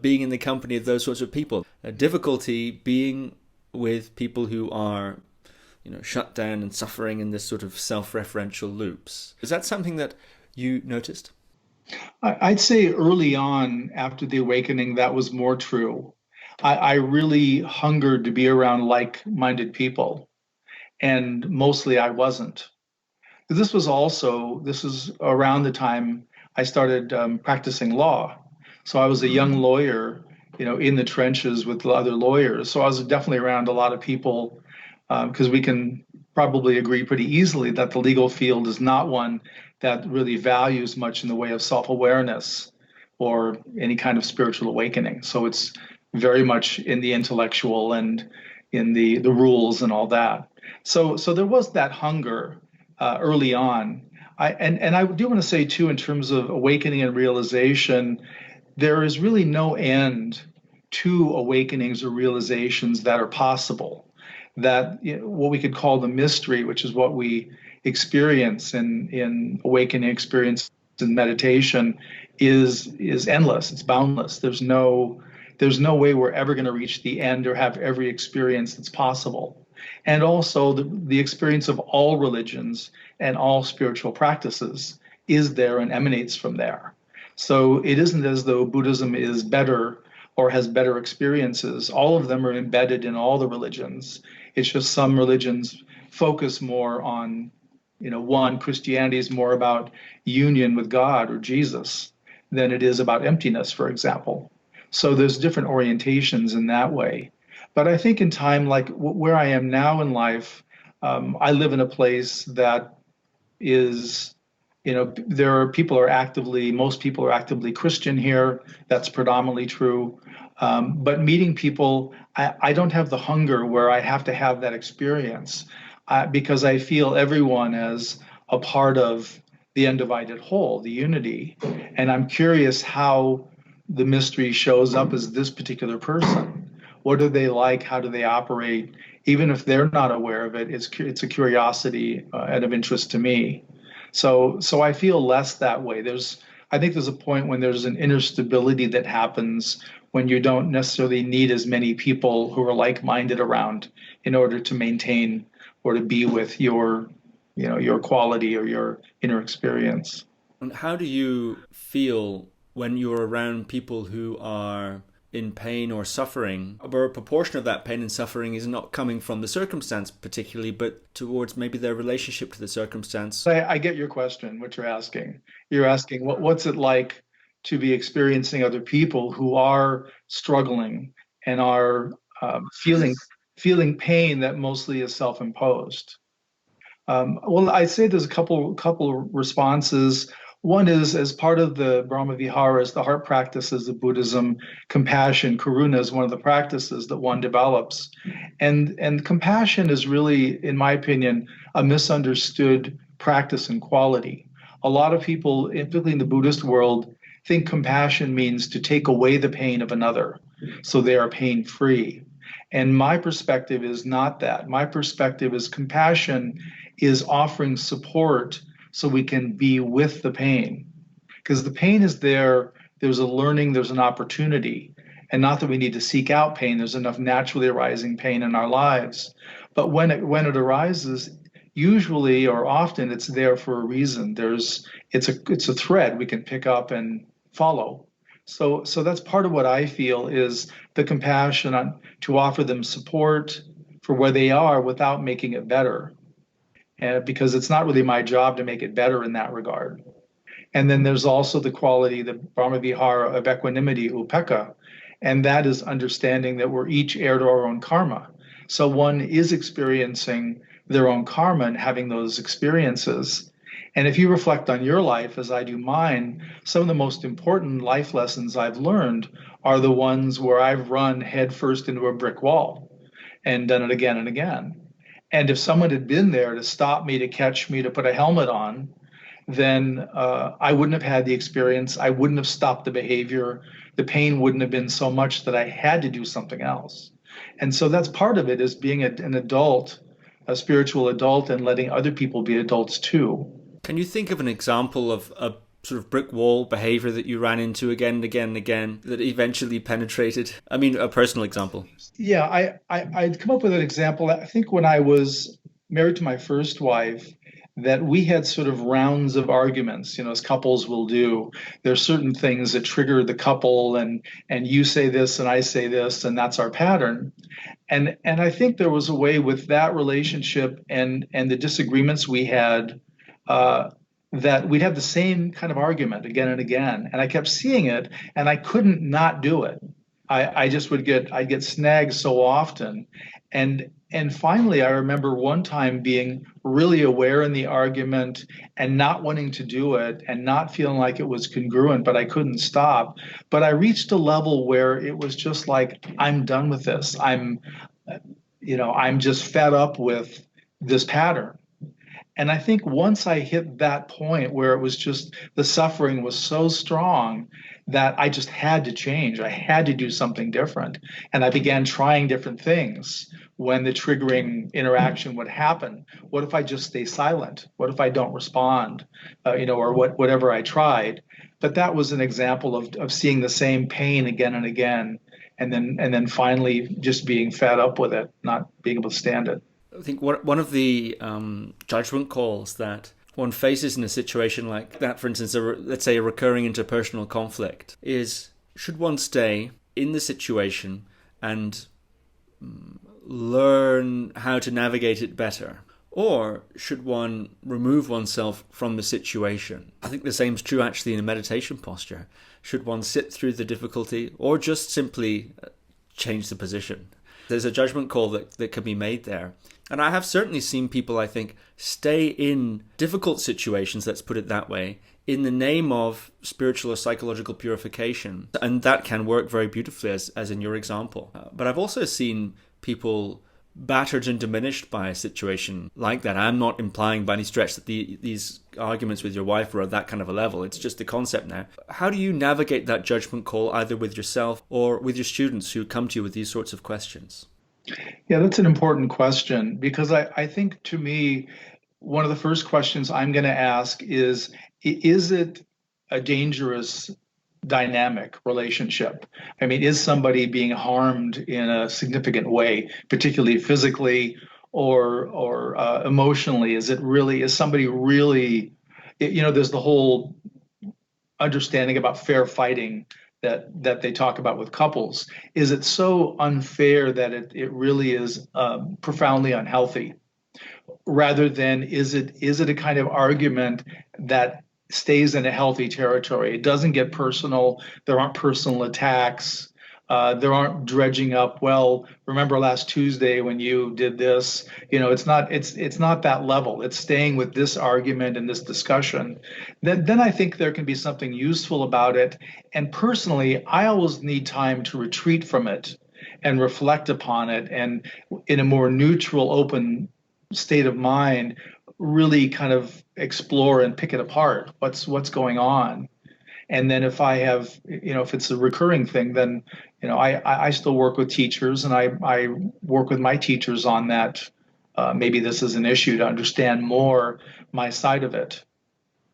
being in the company of those sorts of people? A difficulty being with people who are, shut down and suffering in this sort of self-referential loops. Is that something that you noticed? I'd say early on after the awakening, that was more true. I really hungered to be around like-minded people, and mostly I wasn't. This was around the time I started practicing law. So I was a young lawyer, in the trenches with other lawyers. So I was definitely around a lot of people because we can probably agree pretty easily that the legal field is not one that really values much in the way of self-awareness or any kind of spiritual awakening. So it's very much in the intellectual and in the rules and all that. So there was that hunger early on. And I do want to say too, in terms of awakening and realization, there is really no end to awakenings or realizations that are possible. That what we could call the mystery, which is what we experience in awakening experience in meditation, is endless. It's boundless. There's no way we're ever going to reach the end or have every experience that's possible. And also the experience of all religions and all spiritual practices is there and emanates from there. So it isn't as though Buddhism is better or has better experiences. All of them are embedded in all the religions. It's just some religions focus more on, one, Christianity is more about union with God or Jesus than it is about emptiness, for example. So there's different orientations in that way. But I think in time, like where I am now in life, I live in a place that is, most people are actively Christian here. That's predominantly true. But meeting people, I don't have the hunger where I have to have that experience because I feel everyone as a part of the undivided whole, the unity. And I'm curious how the mystery shows up as this particular person. What are they like? How do they operate? Even if they're not aware of it, it's a curiosity and of interest to me. So I feel less that way. I think there's a point when there's an inner stability that happens when you don't necessarily need as many people who are like-minded around in order to maintain or to be with your quality or your inner experience. And how do you feel when you're around people who are in pain or suffering, where a proportion of that pain and suffering is not coming from the circumstance particularly, but towards maybe their relationship to the circumstance. I get your question, what you're asking. You're asking what's it like to be experiencing other people who are struggling and are feeling pain that mostly is self-imposed. Well, I'd say there's a couple responses. One is, as part of the Brahma Viharas, the heart practices of Buddhism, compassion, karuna is one of the practices that one develops. And compassion is really, in my opinion, a misunderstood practice and quality. A lot of people, particularly in the Buddhist world, think compassion means to take away the pain of another so they are pain free. And my perspective is not that. My perspective is compassion is offering support so we can be with the pain. Because the pain is there, there's a learning, there's an opportunity. And not that we need to seek out pain, there's enough naturally arising pain in our lives. But when it arises, usually or often it's there for a reason. It's a thread we can pick up and follow. So that's part of what I feel is the compassion to offer them support for where they are without making it better. Because it's not really my job to make it better in that regard. And then there's also the quality, the Brahma Vihara of equanimity, upekkha, and that is understanding that we're each heir to our own karma. So one is experiencing their own karma and having those experiences. And if you reflect on your life, as I do mine, some of the most important life lessons I've learned are the ones where I've run headfirst into a brick wall and done it again and again. And if someone had been there to stop me, to catch me, to put a helmet on, then I wouldn't have had the experience. I wouldn't have stopped the behavior. The pain wouldn't have been so much that I had to do something else. And so that's part of it, is being an adult, a spiritual adult, and letting other people be adults too. Can you think of an example of a sort of brick wall behavior that you ran into again and again and again that eventually penetrated? I mean, a personal example. Yeah, I'd come up with an example. I think when I was married to my first wife, that we had sort of rounds of arguments, as couples will do. There's certain things that trigger the couple, and you say this and I say this, and that's our pattern. And I think there was a way with that relationship and the disagreements we had, that we'd have the same kind of argument again and again. And I kept seeing it, and I couldn't not do it. I'd get snagged so often. And finally, I remember one time being really aware in the argument and not wanting to do it and not feeling like it was congruent, but I couldn't stop. But I reached a level where it was just like, I'm done with this. I'm just fed up with this pattern. And I think once I hit that point where it was just, the suffering was so strong that I just had to change. I had to do something different. And I began trying different things when the triggering interaction would happen. What if I just stay silent? What if I don't respond? Or whatever I tried. But that was an example of seeing the same pain again and again, and then finally just being fed up with it, not being able to stand it. I think one of the judgment calls that one faces in a situation like that, for instance, let's say a recurring interpersonal conflict, is should one stay in the situation and learn how to navigate it better? Or should one remove oneself from the situation? I think the same is true actually in a meditation posture. Should one sit through the difficulty or just simply change the position? There's a judgment call that can be made there. And I have certainly seen people, I think, stay in difficult situations, let's put it that way, in the name of spiritual or psychological purification. And that can work very beautifully, as in your example. But I've also seen people battered and diminished by a situation like that. I'm not implying by any stretch that these arguments with your wife were at that kind of a level. It's just the concept now. How do you navigate that judgment call, either with yourself or with your students who come to you with these sorts of questions? Yeah, that's an important question, because I think, to me, one of the first questions I'm going to ask is it a dangerous dynamic relationship? I mean, is somebody being harmed in a significant way, particularly physically or emotionally? Is somebody really, there's the whole understanding about fair fighting that they talk about with couples. Is it so unfair that it really is profoundly unhealthy, rather than is it a kind of argument that stays in a healthy territory? It doesn't get personal. There aren't personal attacks. There aren't dredging up. Well, remember last Tuesday when you did this? It's not that level. It's staying with this argument and this discussion. Then I think there can be something useful about it. And personally, I always need time to retreat from it and reflect upon it, and in a more neutral, open state of mind, really kind of explore and pick it apart. What's going on? And then if I have, if it's a recurring thing, then, I still work with teachers, and I work with my teachers on that. Maybe this is an issue, to understand more my side of it,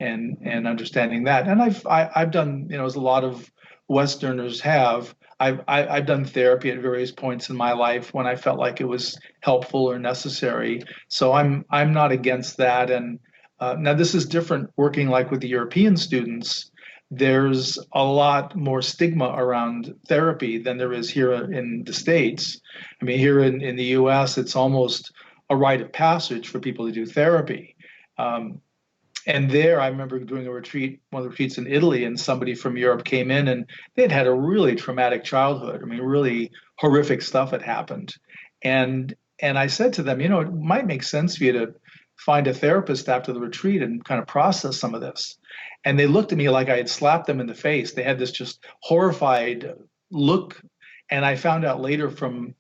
and understanding that. And I've done, as a lot of Westerners have, I've done therapy at various points in my life when I felt like it was helpful or necessary. So I'm not against that. And now this is different working like with the European students. There's a lot more stigma around therapy than there is here in the States. I mean, here in the US, it's almost a rite of passage for people to do therapy. And there, I remember doing one of the retreats in Italy, and somebody from Europe came in, and they had a really traumatic childhood. I mean, really horrific stuff had happened. And I said to them, it might make sense for you to find a therapist after the retreat and kind of process some of this. And they looked at me like I had slapped them in the face. They had this just horrified look. And I found out later from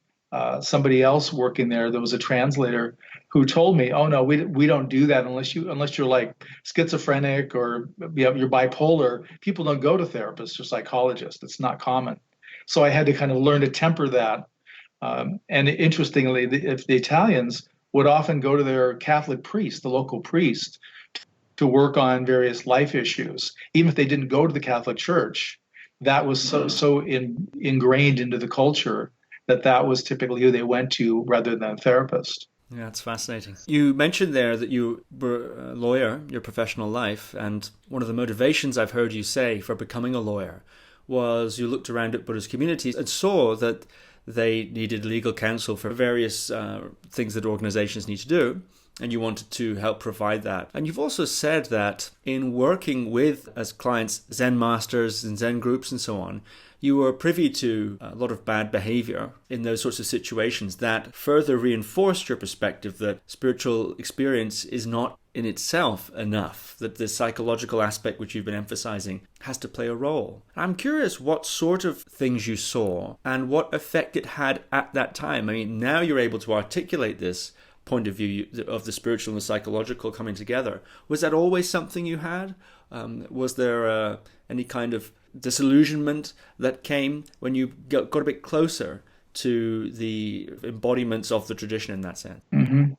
somebody else working there was a translator who told me, "Oh no, we don't do that unless you're like schizophrenic or you're bipolar. People don't go to therapists or psychologists. It's not common." So I had to kind of learn to temper that. And interestingly, if the Italians would often go to their Catholic priest, the local priest, to work on various life issues, even if they didn't go to the Catholic Church. That was so ingrained into the culture that was typically who they went to rather than a therapist. Yeah, it's fascinating. You mentioned there that you were a lawyer, your professional life, and one of the motivations I've heard you say for becoming a lawyer was you looked around at Buddhist communities and saw that they needed legal counsel for various things that organizations need to do, and you wanted to help provide that. And you've also said that in working with, as clients, Zen Masters and Zen groups and so on, you were privy to a lot of bad behavior in those sorts of situations that further reinforced your perspective that spiritual experience is not in itself enough, that the psychological aspect which you've been emphasizing has to play a role. I'm curious what sort of things you saw and what effect it had at that time. I mean, now you're able to articulate this point of view of the spiritual and the psychological coming together. Was that always something you had? Was there any kind of disillusionment that came when you got a bit closer to the embodiments of the tradition in that sense? Mm-hmm.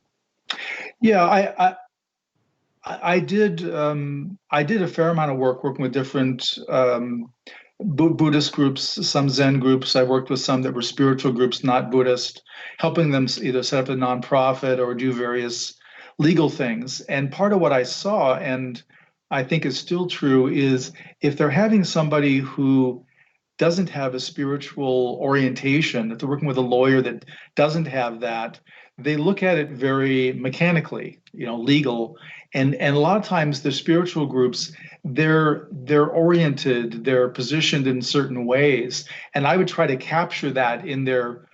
Yeah, I did a fair amount of work working with different Buddhist groups, some Zen groups. I worked with some that were spiritual groups, not Buddhist, helping them either set up a nonprofit or do various legal things. And part of what I saw, and I think is still true, is if they're having somebody who doesn't have a spiritual orientation, if they're working with a lawyer that doesn't have that, they look at it very mechanically, legal. And a lot of times the spiritual groups, they're oriented, they're positioned in certain ways. And I would try to capture that in their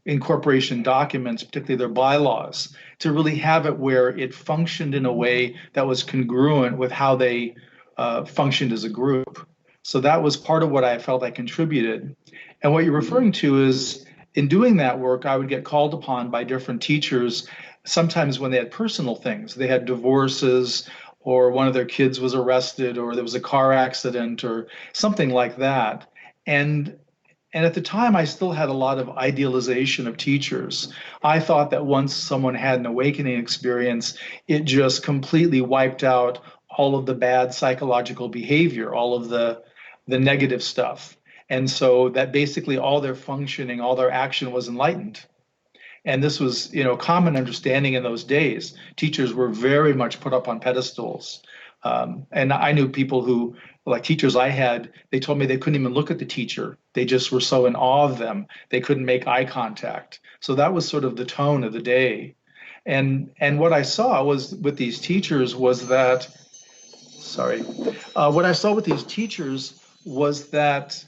incorporation documents, particularly their bylaws, to really have it where it functioned in a way that was congruent with how they functioned as a group. So that was part of what I felt I contributed. And what you're referring to is, in doing that work, I would get called upon by different teachers, sometimes when they had personal things. They had divorces, or one of their kids was arrested, or there was a car accident, or something like that. And at the time, I still had a lot of idealization of teachers. I thought that once someone had an awakening experience, it just completely wiped out all of the bad psychological behavior, all of the negative stuff. And so that basically all their functioning, all their action was enlightened. And this was, common understanding in those days. Teachers were very much put up on pedestals. And I knew people who, like teachers I had, they told me they couldn't even look at the teacher. They just were so in awe of them. They couldn't make eye contact. So that was sort of the tone of the day. And what I saw was with these teachers was that, sorry, what I saw with these teachers was that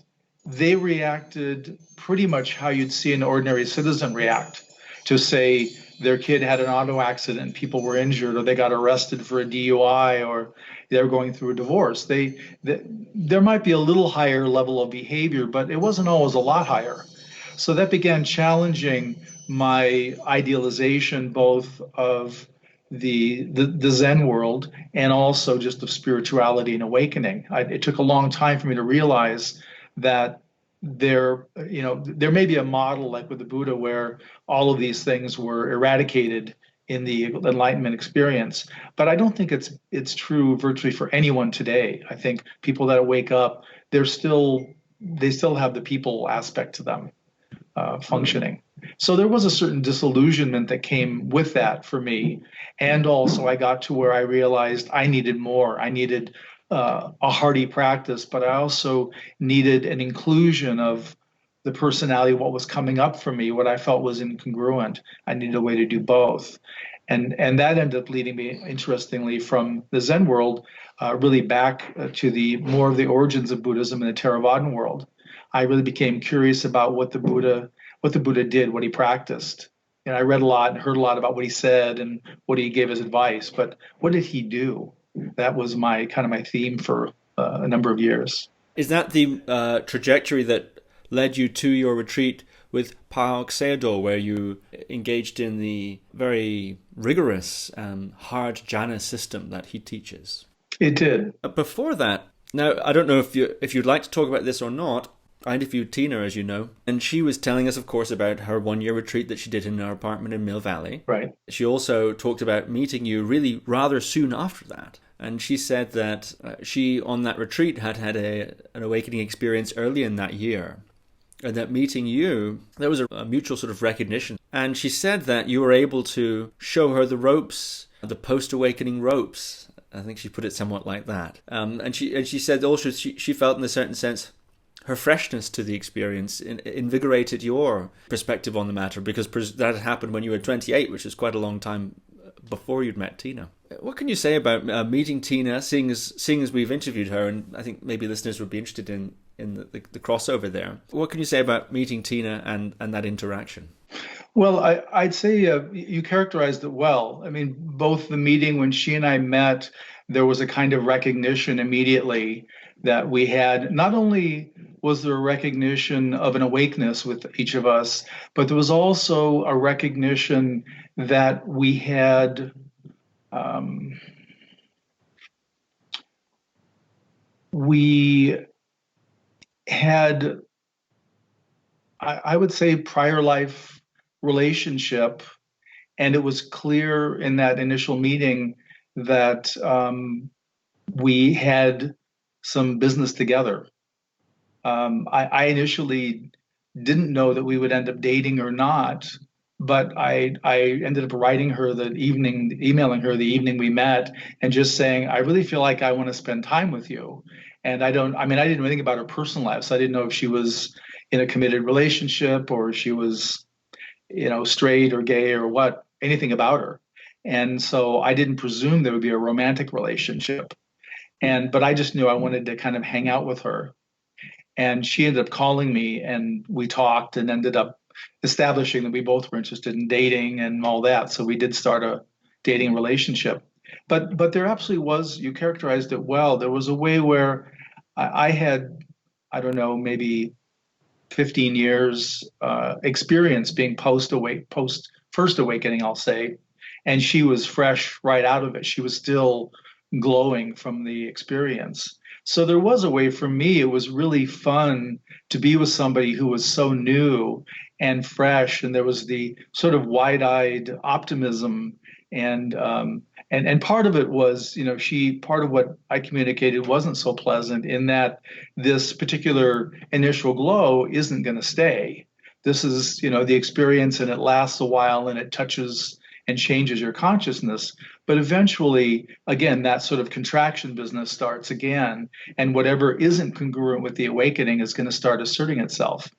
they reacted pretty much how you'd see an ordinary citizen react to, say, their kid had an auto accident, people were injured, or they got arrested for a DUI, or they're going through a divorce. There might be a little higher level of behavior, but it wasn't always a lot higher. So that began challenging my idealization both of the Zen world and also just of spirituality and awakening. It took a long time for me to realize that there may be a model like with the Buddha where all of these things were eradicated in the Enlightenment experience, but I don't think it's true virtually for anyone today. I think people that wake up, they still have the people aspect to them functioning. So there was a certain disillusionment that came with that for me. And also, I got to where I realized I needed more. I needed a hearty practice, but I also needed an inclusion of the personality, what was coming up for me, what I felt was incongruent. I needed a way to do both. And that ended up leading me, interestingly, from the Zen world, really back to the more of the origins of Buddhism in the Theravadan world. I really became curious about what the Buddha did, what he practiced. And I read a lot and heard a lot about what he said and what he gave as advice. But what did he do? That was my theme for a number of years. Is that the trajectory that led you to your retreat with Pa Auk Sayadaw, where you engaged in the very rigorous, hard jhana system that he teaches? It did. Before that, now I don't know if you'd like to talk about this or not. I interviewed Tina, as you know, and she was telling us, of course, about her one-year retreat that she did in her apartment in Mill Valley. Right. She also talked about meeting you really rather soon after that. And she said that she, on that retreat, had an awakening experience early in that year. And that meeting you, there was a mutual sort of recognition. And she said that you were able to show her the ropes, the post-awakening ropes. I think she put it somewhat like that. And she said also she felt in a certain sense her freshness to the experience invigorated your perspective on the matter, because that had happened when you were 28, which is quite a long time before you'd met Tina. What can you say about meeting Tina, seeing as we've interviewed her, and I think maybe listeners would be interested in the crossover there. What can you say about meeting Tina and that interaction? Well, I'd say you characterized it well. I mean, both the meeting when she and I met, there was a kind of recognition immediately that we had. Not only was there a recognition of an awakeness with each of us, but there was also a recognition that we had I would say, prior life relationship, and it was clear in that initial meeting that we had some business together. I initially didn't know that we would end up dating or not, but I ended up emailing her the evening we met, and just saying, I really feel like I want to spend time with you. And I didn't know anything about her personal life, so I didn't know if she was in a committed relationship or if she was, straight or gay or anything about her. And so I didn't presume there would be a romantic relationship. But I just knew I wanted to kind of hang out with her. And she ended up calling me, and we talked and ended up establishing that we both were interested in dating and all that. So we did start a dating relationship. But there absolutely was, you characterized it well. There was a way where I had, I don't know, maybe 15 years experience being post first awakening, I'll say. And she was fresh right out of it. She was still glowing from the experience. So there was a way for me, it was really fun to be with somebody who was so new and fresh. And there was the sort of wide-eyed optimism. And part of it was, part of what I communicated wasn't so pleasant, in that this particular initial glow isn't going to stay. This is, the experience, and it lasts a while, and it touches and changes your consciousness. But eventually, again, that sort of contraction business starts again, and whatever isn't congruent with the awakening is going to start asserting itself.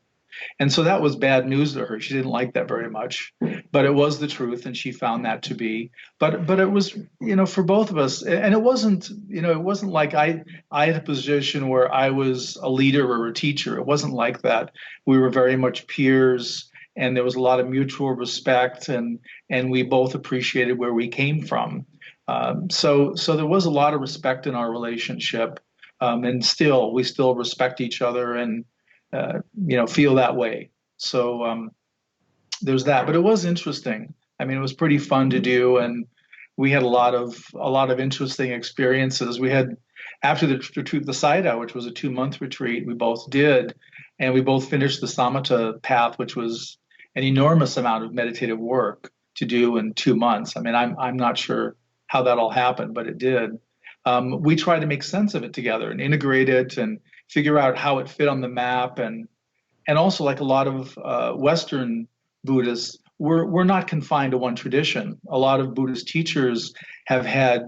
And so that was bad news to her. She didn't like that very much, but it was the truth, and she found that to be. But it was, for both of us, and it wasn't, it wasn't like I had a position where I was a leader or a teacher. It wasn't like that. We were very much peers, and there was a lot of mutual respect, and we both appreciated where we came from. So there was a lot of respect in our relationship, and we still respect each other, and feel that way. So there's that. But it was interesting. I mean, it was pretty fun to do, and we had a lot of interesting experiences. We had, after the retreat, the Sayadaw, which was a 2-month retreat, we both did, and we both finished the samatha path, which was an enormous amount of meditative work to do in 2 months. I mean, I'm not sure how that all happened, but it did. We tried to make sense of it together and integrate it and figure out how it fit on the map, and also, like a lot of Western Buddhists, we're not confined to one tradition. A lot of Buddhist teachers have had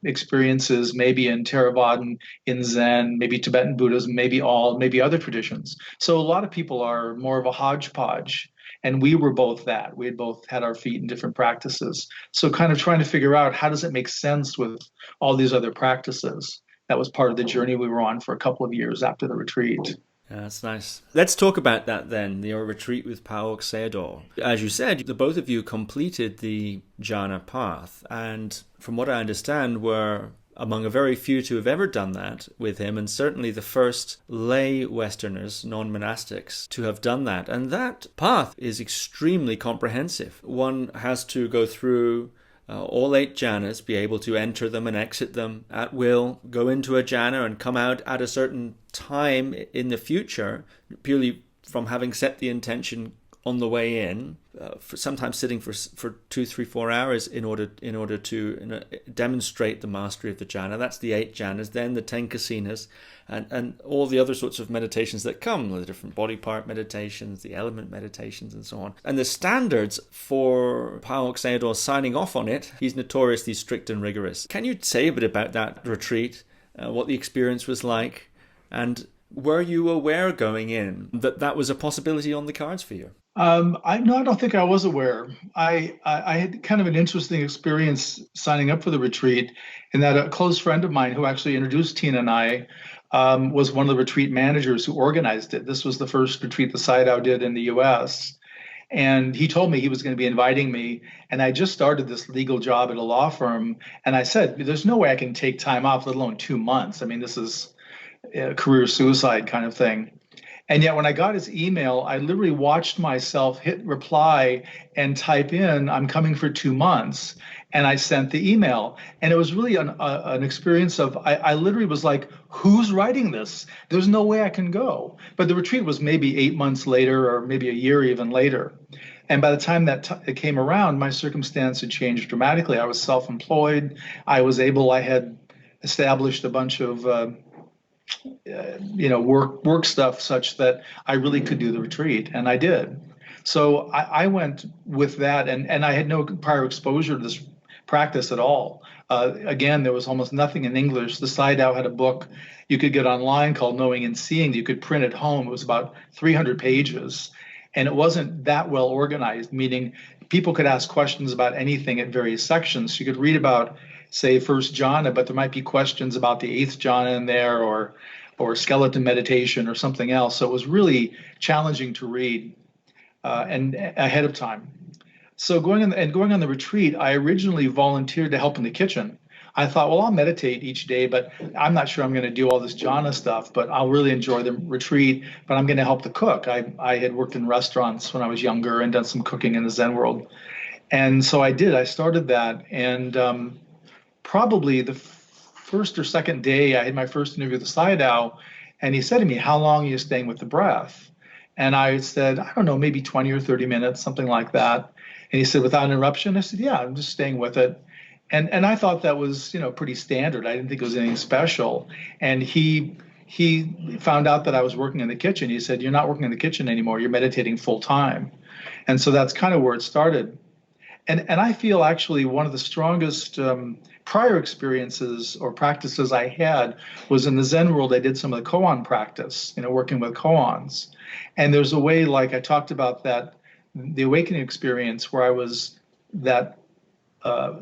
experiences, maybe in Theravada, in Zen, maybe Tibetan Buddhism, maybe other traditions. So a lot of people are more of a hodgepodge, and we were both that. We had both had our feet in different practices. So kind of trying to figure out, how does it make sense with all these other practices? That was part of the journey we were on for a couple of years after the retreat. Yeah, that's nice. Let's talk about that then, your retreat with Pa Auk Sayadaw. As you said, the both of you completed the jhana path, and from what I understand, were among a very few to have ever done that with him, and certainly the first lay Westerners, non-monastics, to have done that. And that path is extremely comprehensive. One has to go through all 8 jhanas, be able to enter them and exit them at will, go into a jhana and come out at a certain time in the future, purely from having set the intention on the way in, for sometimes sitting for 2, 3, 4 hours in order to demonstrate the mastery of the jhana. That's the 8 jhanas, then the 10 kasinas, and all the other sorts of meditations that come, the different body part meditations, the element meditations, and so on. And the standards for Pa Auk Sayadaw signing off on it, he's notoriously strict and rigorous. Can you say a bit about that retreat, what the experience was like, and were you aware going in that that was a possibility on the cards for you? I don't think I was aware. I had kind of an interesting experience signing up for the retreat, in that a close friend of mine who actually introduced Tina and I was one of the retreat managers who organized it. This was the first retreat the Sayadaw did in the U.S. And he told me he was going to be inviting me. And I just started this legal job at a law firm. And I said, there's no way I can take time off, let alone 2 months. I mean, this is a career suicide kind of thing. And yet when I got his email, I literally watched myself hit reply and type in, I'm coming for 2 months. And I sent the email. And it was really an experience of, I literally was like, who's writing this? There's no way I can go. But the retreat was maybe 8 months later, or maybe a year even later. And by the time that it came around, my circumstance had changed dramatically. I was self-employed. I had established a bunch of work stuff such that I really could do the retreat, and I did. So I went with that, and I had no prior exposure to this practice at all. Again, there was almost nothing in English. The Sayadaw had a book you could get online called Knowing and Seeing that you could print at home. It was about 300 pages, and it wasn't that well organized, meaning people could ask questions about anything at various sections. You could read about, say, first jhana, but there might be questions about the 8th jhana in there, or skeleton meditation or something else. So it was really challenging to read and ahead of time. So going on the retreat, I originally volunteered to help in the kitchen. I thought, well, I'll meditate each day, but I'm not sure I'm going to do all this jhana stuff, but I'll really enjoy the retreat, but I'm going to help the cook. I had worked in restaurants when I was younger and done some cooking in the Zen world. And so I did. I started that, and probably the first or second day, I had my first interview with the Sayadaw, and he said to me, how long are you staying with the breath? And I said, I don't know, maybe 20 or 30 minutes, something like that. And he said, without interruption? I said, yeah, I'm just staying with it. And I thought that was, pretty standard. I didn't think it was anything special. And he found out that I was working in the kitchen. He said, you're not working in the kitchen anymore. You're meditating full time. And so that's kind of where it started. And I feel actually one of the strongest prior experiences or practices I had was in the Zen world. I did some of the koan practice, working with koans. And there's a way, like I talked about that, the awakening experience where I was that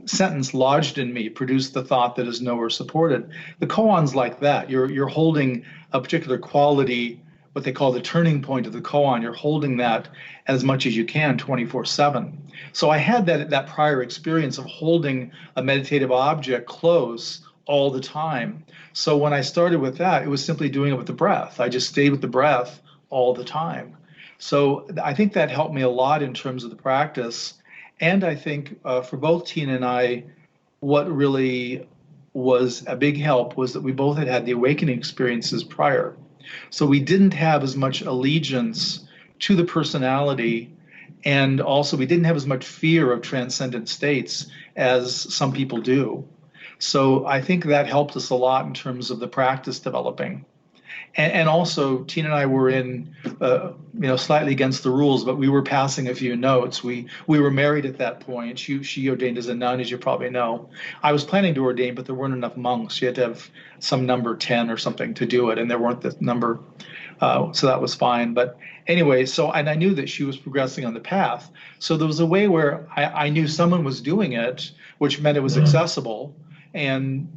sentence lodged in me produced the thought that is nowhere supported. The koan's like that. You're holding a particular quality, what they call the turning point of the koan. You're holding that as much as you can 24/7. So I had that prior experience of holding a meditative object close all the time. So when I started with that, it was simply doing it with the breath. I just stayed with the breath all the time. So I think that helped me a lot in terms of the practice. And I think for both Tina and I, what really was a big help was that we both had the awakening experiences prior. So we didn't have as much allegiance to the personality. And also, we didn't have as much fear of transcendent states as some people do. So I think that helped us a lot in terms of the practice developing. And also, Tina and I were in, slightly against the rules, but we were passing a few notes. We were married at that point. She ordained as a nun, as you probably know. I was planning to ordain, but there weren't enough monks. You had to have some number 10 or something to do it, and there weren't the number, so that was fine. But anyway, and I knew that she was progressing on the path. So there was a way where I knew someone was doing it, which meant it was accessible. And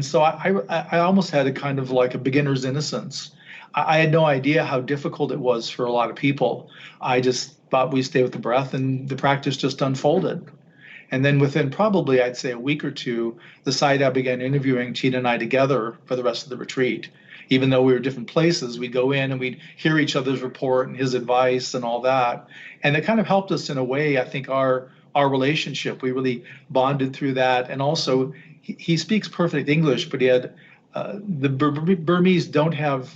so I almost had a kind of like a beginner's innocence. I had no idea how difficult it was for a lot of people. I just thought we stay with the breath, and the practice just unfolded. And then within probably, I'd say, a week or two, the Sayadaw began interviewing Tina and I together for the rest of the retreat. Even though we were different places, we'd go in and we'd hear each other's report and his advice and all that. And it kind of helped us in a way, I think, our relationship. We really bonded through that. And also, he speaks perfect English, but he had the Burmese don't have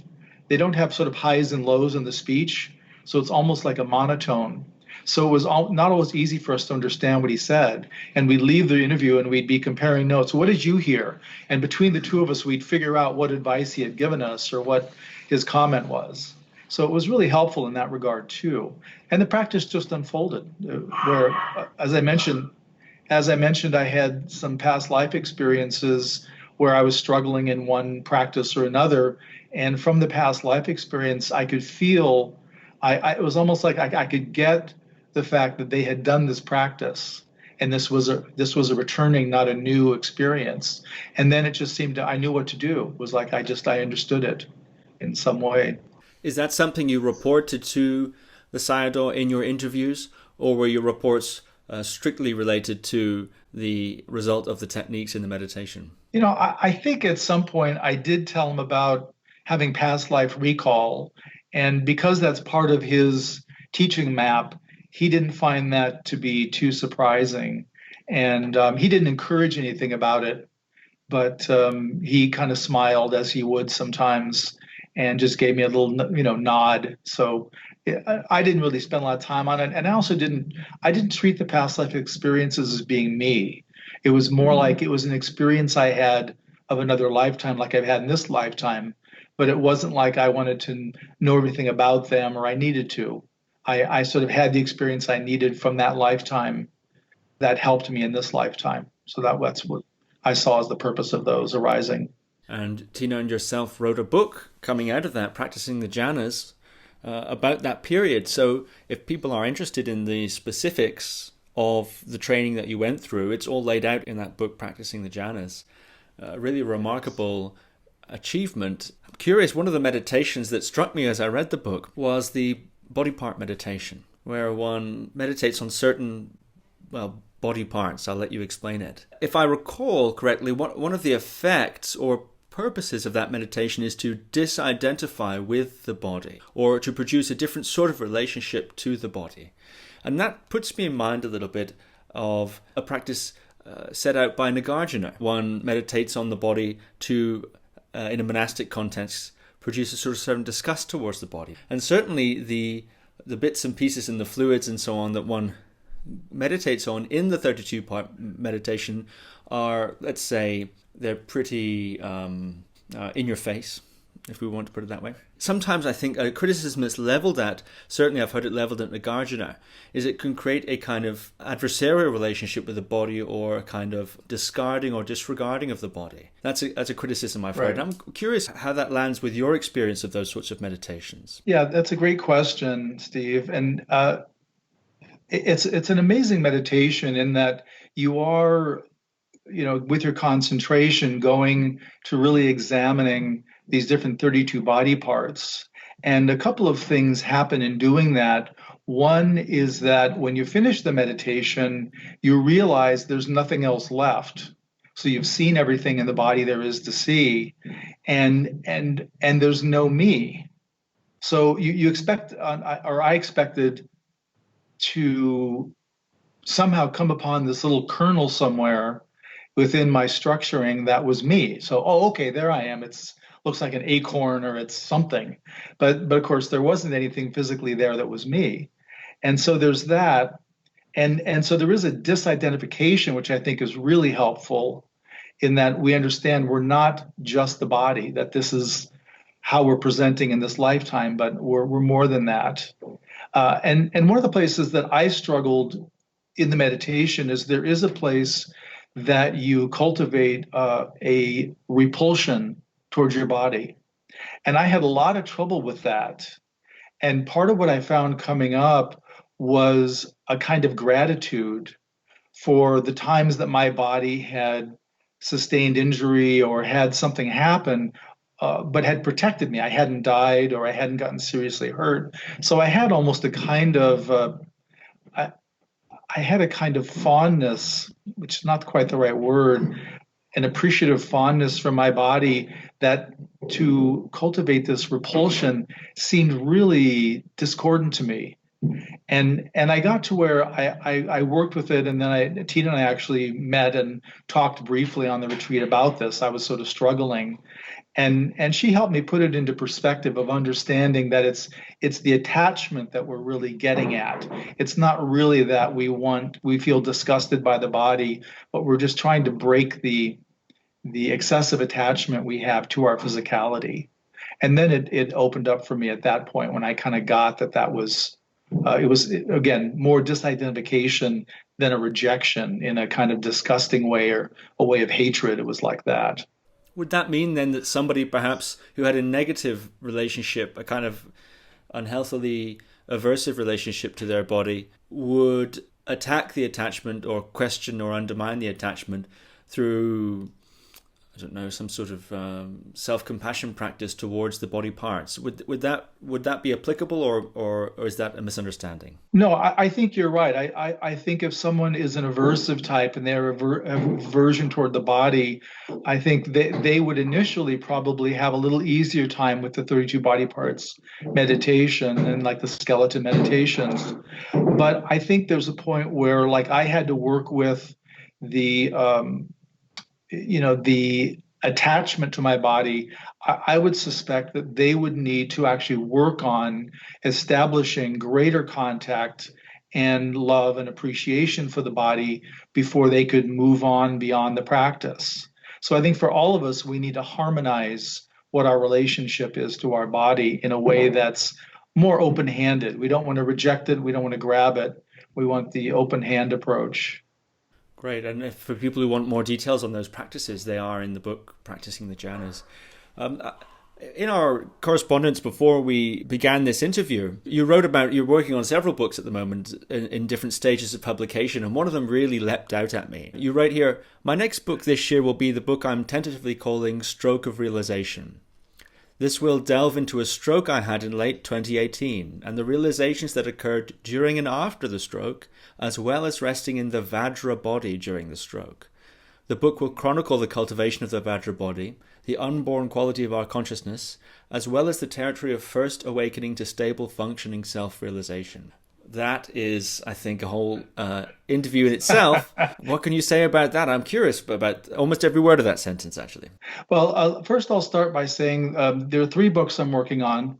sort of highs and lows in the speech, so it's almost like a monotone. So it was not always easy for us to understand what he said. And we'd leave the interview and we'd be comparing notes. What did you hear? And between the two of us, we'd figure out what advice he had given us or what his comment was. So it was really helpful in that regard too. And the practice just unfolded. Where, as I mentioned, I had some past life experiences where I was struggling in one practice or another. And from the past life experience, I could feel, it was almost like I could get the fact that they had done this practice. And this was a returning, not a new experience. And then it just seemed I knew what to do. It was like I understood it in some way. Is that something you reported to the Sayadaw in your interviews, or were your reports strictly related to the result of the techniques in the meditation? I think at some point I did tell him about having past life recall. And because that's part of his teaching map, he didn't find that to be too surprising. And he didn't encourage anything about it, but he kind of smiled as he would sometimes and just gave me a little, nod. So I didn't really spend a lot of time on it. And I also didn't treat the past life experiences as being me. It was more like it was an experience I had of another lifetime, like I've had in this lifetime. But it wasn't like I wanted to know everything about them or I needed to. I sort of had the experience I needed from that lifetime that helped me in this lifetime. So that's what I saw as the purpose of those arising. And Tina and yourself wrote a book coming out of that, Practicing the Jhanas, about that period. So if people are interested in the specifics of the training that you went through, it's all laid out in that book, Practicing the Jhanas. Really remarkable achievement. I'm curious, one of the meditations that struck me as I read the book was the body part meditation, where one meditates on certain, body parts. I'll let you explain it. If I recall correctly, one of the effects or purposes of that meditation is to disidentify with the body, or to produce a different sort of relationship to the body. And that puts me in mind a little bit of a practice set out by Nagarjuna. One meditates on the body to, in a monastic context, produce a sort of certain disgust towards the body. And certainly the bits and pieces and the fluids and so on that one meditates on in the 32-part meditation are, let's say, they're pretty in your face. if we want to put it that way. Sometimes I think a criticism that's leveled at, certainly I've heard it leveled at Nagarjuna, is it can create a kind of adversarial relationship with the body, or a kind of discarding or disregarding of the body. That's a criticism I've heard. I'm curious how that lands with your experience of those sorts of meditations. Yeah, that's a great question, Steve. And it's an amazing meditation in that you are, with your concentration going to really examining these different 32 body parts. And a couple of things happen in doing that. One is that when you finish the meditation, you realize there's nothing else left. So you've seen everything in the body there is to see, and there's no me. So you expect, or I expected, to somehow come upon this little kernel somewhere within my structuring that was me. So, okay, there I am. It's looks like an acorn, or it's something, but of course there wasn't anything physically there that was me. And so there's that, and so there is a disidentification, which I think is really helpful, in that we understand we're not just the body, that this is how we're presenting in this lifetime, but we're more than that. And one of the places that I struggled in the meditation is there is a place that you cultivate a repulsion towards your body. And I had a lot of trouble with that. And part of what I found coming up was a kind of gratitude for the times that my body had sustained injury or had something happen, but had protected me. I hadn't died, or I hadn't gotten seriously hurt. So I had almost a kind of I had a kind of fondness, which is not quite the right word, an appreciative fondness for my body, that to cultivate this repulsion seemed really discordant to me. And I got to where I worked with it, and then Tina and I actually met and talked briefly on the retreat about this. I was sort of struggling. And she helped me put it into perspective of understanding that it's the attachment that we're really getting at. It's not really that we feel disgusted by the body, but we're just trying to break the excessive attachment we have to our physicality. And then it opened up for me at that point, when I kind of got that was it was, again, more disidentification than a rejection in a kind of disgusting way, or a way of hatred. It was like that. Would that mean then that somebody perhaps who had a negative relationship, a kind of unhealthily aversive relationship to their body, would attack the attachment, or question or undermine the attachment through, I don't know, some sort of self-compassion practice towards the body parts? Would that be applicable, or is that a misunderstanding? No, I think you're right. I think if someone is an aversive type and they have aversion toward the body, I think they would initially probably have a little easier time with the 32 body parts meditation and like the skeleton meditations. But I think there's a point where, like, I had to work with the the attachment to my body. I would suspect that they would need to actually work on establishing greater contact and love and appreciation for the body before they could move on beyond the practice. So I think for all of us, we need to harmonize what our relationship is to our body in a way that's more open-handed. We don't want to reject it. We don't want to grab it. We want the open hand approach. Great. And if, for people who want more details on those practices, they are in the book, Practicing the Jhanas. In our correspondence before we began this interview, you wrote about you're working on several books at the moment in different stages of publication, and one of them really leapt out at me. You write here, "My next book this year will be the book I'm tentatively calling Stroke of Realisation. This will delve into a stroke I had in late 2018 and the realizations that occurred during and after the stroke, as well as resting in the Vajra Body during the stroke. The book will chronicle the cultivation of the Vajra Body, the unborn quality of our consciousness, as well as the territory of first awakening to stable functioning self-realization." That is, I think, a whole interview in itself. What can you say about that? I'm curious about almost every word of that sentence, actually. Well, first I'll start by saying there are 3 books I'm working on,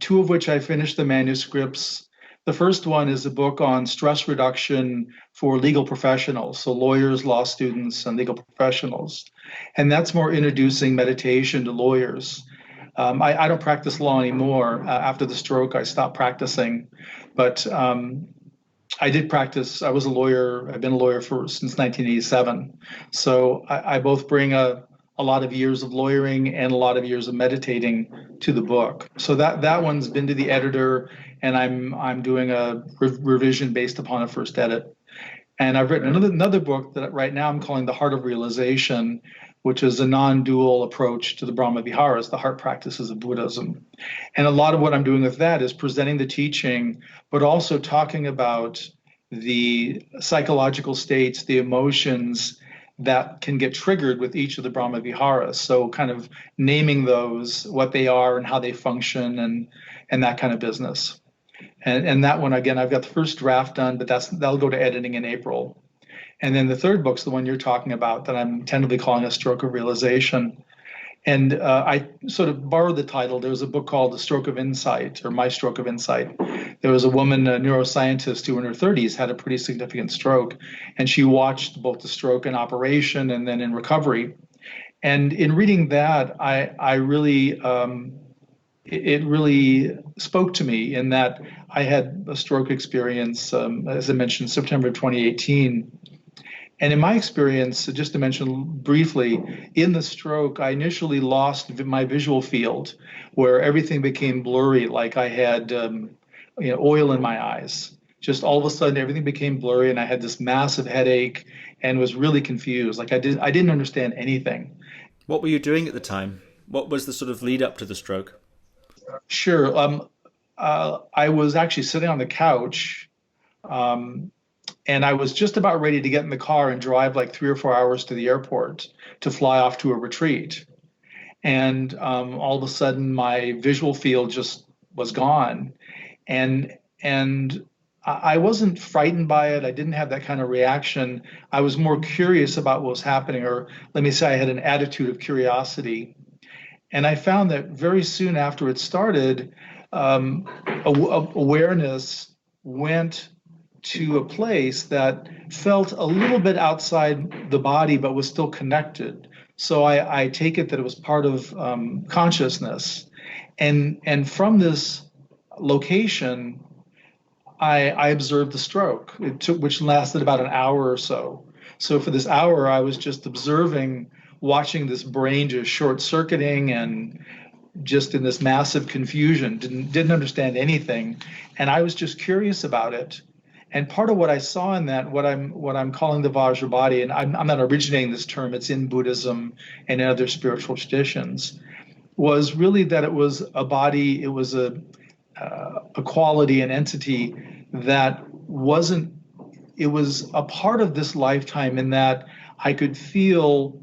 2 of which I finished the manuscripts. The first one is a book on stress reduction for legal professionals, so lawyers, law students, and legal professionals. And that's more introducing meditation to lawyers. I don't practice law anymore. After the stroke, I stopped practicing, but I did practice. I was a lawyer. I've been a lawyer since 1987. So I both bring a lot of years of lawyering and a lot of years of meditating to the book. So that one's been to the editor, and I'm doing a revision based upon a first edit. And I've written another book that right now I'm calling The Heart of Realisation, which is a non-dual approach to the Brahma Viharas, the heart practices of Buddhism. And a lot of what I'm doing with that is presenting the teaching, but also talking about the psychological states, the emotions that can get triggered with each of the Brahma Viharas. So kind of naming those, what they are and how they function, and that kind of business. And that one, again, I've got the first draft done, but that'll go to editing in April. And then the third book's the one you're talking about that I'm tentatively calling A Stroke of Realization. And I sort of borrowed the title. There was a book called The Stroke of Insight, or My Stroke of Insight. There was a woman, a neuroscientist, who in her 30s had a pretty significant stroke. And she watched both the stroke in operation and then in recovery. And in reading that, I really, it really spoke to me in that I had a stroke experience, as I mentioned, September 2018. And in my experience, just to mention briefly, in the stroke, I initially lost my visual field, where everything became blurry, like I had oil in my eyes. Just all of a sudden, everything became blurry, and I had this massive headache and was really confused. Like I didn't understand anything. What were you doing at the time? What was the sort of lead up to the stroke? Sure. I was actually sitting on the couch. And I was just about ready to get in the car and drive like 3 or 4 hours to the airport to fly off to a retreat. And all of a sudden, my visual field just was gone. And I wasn't frightened by it. I didn't have that kind of reaction. I was more curious about what was happening, or let me say I had an attitude of curiosity. And I found that very soon after it started, awareness went to a place that felt a little bit outside the body, but was still connected. So I take it that it was part of consciousness. And from this location, I observed the stroke, which lasted about an hour or so. So for this hour, I was just observing, watching this brain just short-circuiting and just in this massive confusion, didn't understand anything. And I was just curious about it. And part of what I saw in that, what I'm calling the Vajra Body, and I'm not originating this term, it's in Buddhism and in other spiritual traditions, was really that it was a body, it was a quality, an entity that wasn't, it was a part of this lifetime in that I could feel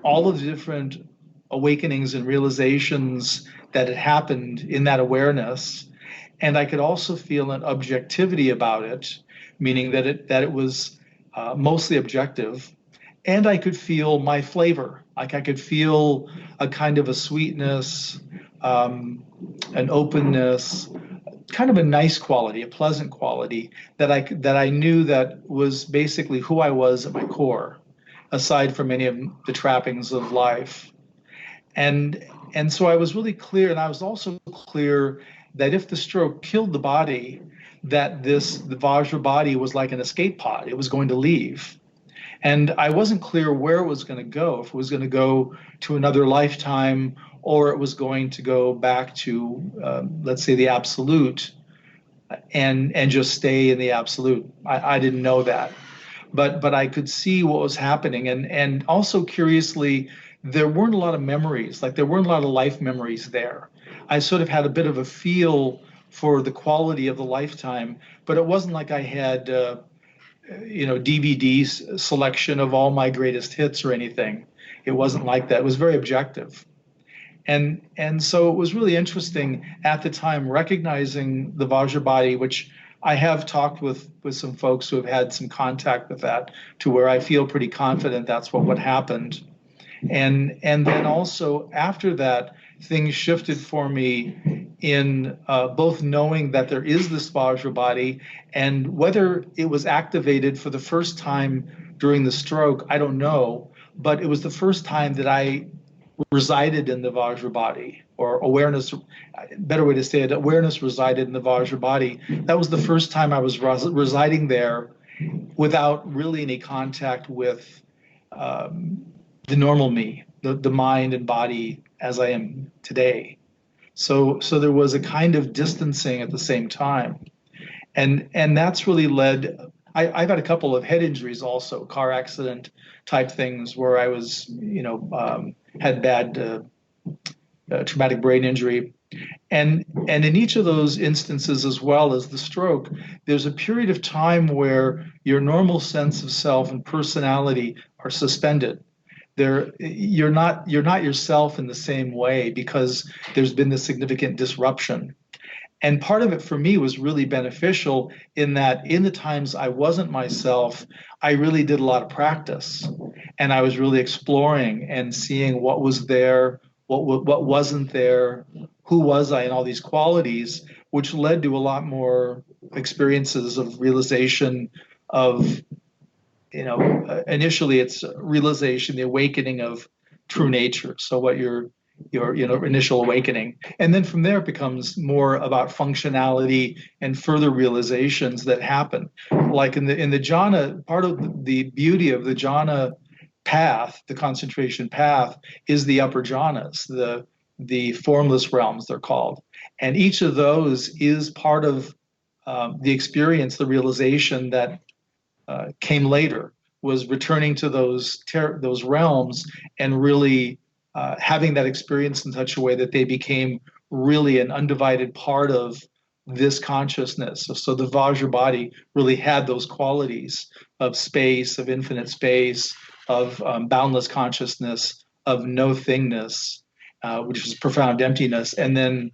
all of the different awakenings and realizations that had happened in that awareness. And I could also feel an objectivity about it, meaning that it was mostly objective. And I could feel my flavor, like I could feel a kind of a sweetness, an openness, kind of a nice quality, a pleasant quality that I knew that was basically who I was at my core, aside from any of the trappings of life. And so I was really clear, and I was also clear that if the stroke killed the body, that the Vajra body was like an escape pod. It was going to leave. And I wasn't clear where it was going to go, if it was going to go to another lifetime or it was going to go back to, let's say, the absolute and just stay in the absolute. I didn't know that. But I could see what was happening. And also curiously, there weren't a lot of memories, like there weren't a lot of life memories there. I sort of had a bit of a feel for the quality of the lifetime, but it wasn't like I had, DVD selection of all my greatest hits or anything. It wasn't like that. It was very objective. And so it was really interesting at the time recognizing the Vajra body, which I have talked with some folks who have had some contact with that, to where I feel pretty confident that's what happened. And then also after that, things shifted for me in both knowing that there is this Vajra body, and whether it was activated for the first time during the stroke, I don't know, but it was the first time that I resided in the Vajra body, or awareness, better way to say it, awareness resided in the Vajra body. That was the first time I was residing there without really any contact with the normal me, the mind and body as I am today. So there was a kind of distancing at the same time. And that's really led. I've had a couple of head injuries also, car accident type things where I was, had bad traumatic brain injury. And in each of those instances, as well as the stroke, there's a period of time where your normal sense of self and personality are suspended. You're not yourself in the same way because there's been this significant disruption. And part of it for me was really beneficial in that in the times I wasn't myself, I really did a lot of practice. And I was really exploring and seeing what was there, what wasn't there, who was I, and all these qualities, which led to a lot more experiences of realization of, initially it's realization, the awakening of true nature. So what your initial awakening, and then from there it becomes more about functionality and further realizations that happen. Like in the jhana, part of the beauty of the jhana path, the concentration path, is the upper jhanas, the formless realms they're called, and each of those is part of the experience, the realization that came later, was returning to those realms and really having that experience in such a way that they became really an undivided part of this consciousness. So the Vajra body really had those qualities of space, of infinite space, of boundless consciousness, of no thingness, which is profound emptiness, and then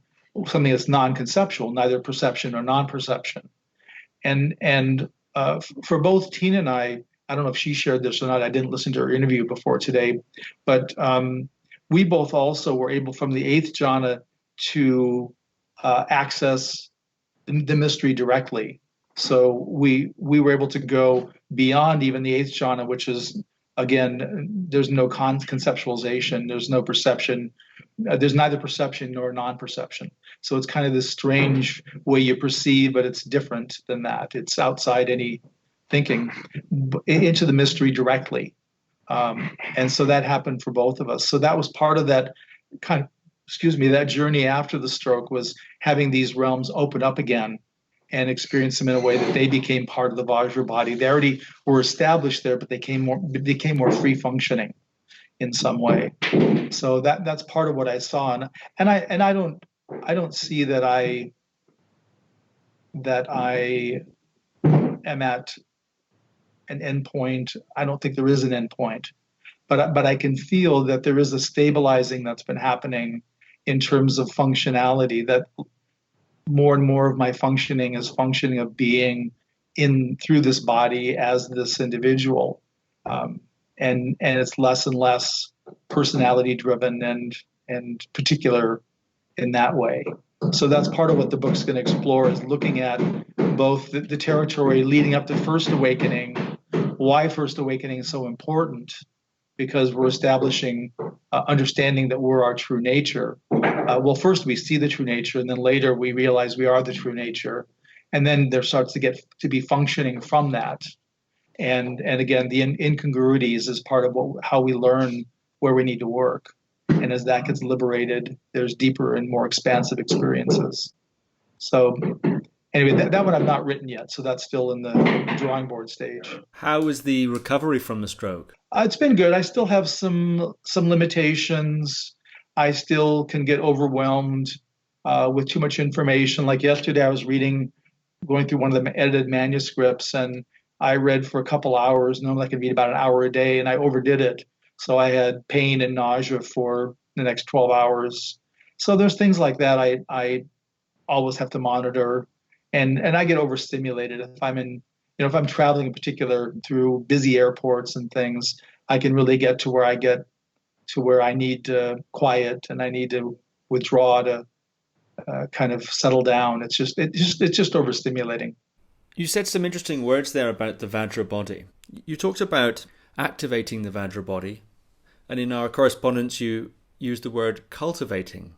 something that's non-conceptual, neither perception or non-perception. And for both Tina and I don't know if she shared this or not. I didn't listen to her interview before today, but we both also were able from the eighth jhana to access the mystery directly. So we were able to go beyond even the eighth jhana, which is, again, there's no conceptualization, there's no perception, there's neither perception nor non-perception. So it's kind of this strange way you perceive, but it's different than that. It's outside any thinking, into the mystery directly. And so that happened for both of us. So that was part of that that journey after the stroke, was having these realms open up again and experience them in a way that they became part of the Vajra body. They already were established there, but they became more free functioning in some way. So that's part of what I saw, and I don't see that I am at an endpoint. I don't think there is an endpoint, but I can feel that there is a stabilizing that's been happening in terms of functionality, that more and more of my functioning is functioning of being through this body as this individual, and it's less and less personality driven and particular in that way. So that's part of what the book's going to explore, is looking at both the territory leading up to First Awakening, why First Awakening is so important, because we're establishing understanding that we're our true nature. Well, first we see the true nature, and then later we realize we are the true nature, and then there starts to get to be functioning from that. And again, the incongruities is part of how we learn where we need to work. And as that gets liberated, there's deeper and more expansive experiences. So anyway, that one I've not written yet, so that's still in the drawing board stage. How was the recovery from the stroke? It's been good. I still have some limitations. I still can get overwhelmed with too much information. Like yesterday, I was going through one of the edited manuscripts, and I read for a couple hours. Normally I can read about an hour a day, and I overdid it. So I had pain and nausea for the next 12 hours. So there's things like that I always have to monitor, and I get overstimulated if I'm traveling in particular through busy airports and things. I can really get to where I need to quiet, and I need to withdraw to kind of settle down. It's just overstimulating. You said some interesting words there about the Vajra body. You talked about activating the Vajra body, and in our correspondence you used the word cultivating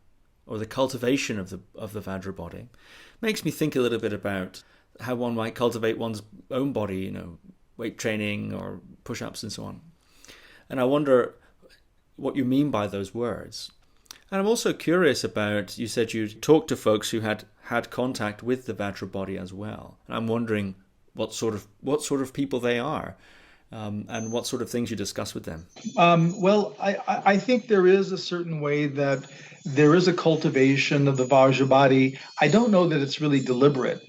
or the cultivation of the Vajra body, makes me think a little bit about how one might cultivate one's own body, weight training or push-ups and so on. And I wonder what you mean by those words. And I'm also curious about, you said you talked to folks who had contact with the Vajra body as well. And I'm wondering what sort of people they are, and what sort of things you discuss with them. Well, I think there is a certain way that there is a cultivation of the Vajra body. I don't know that it's really deliberate.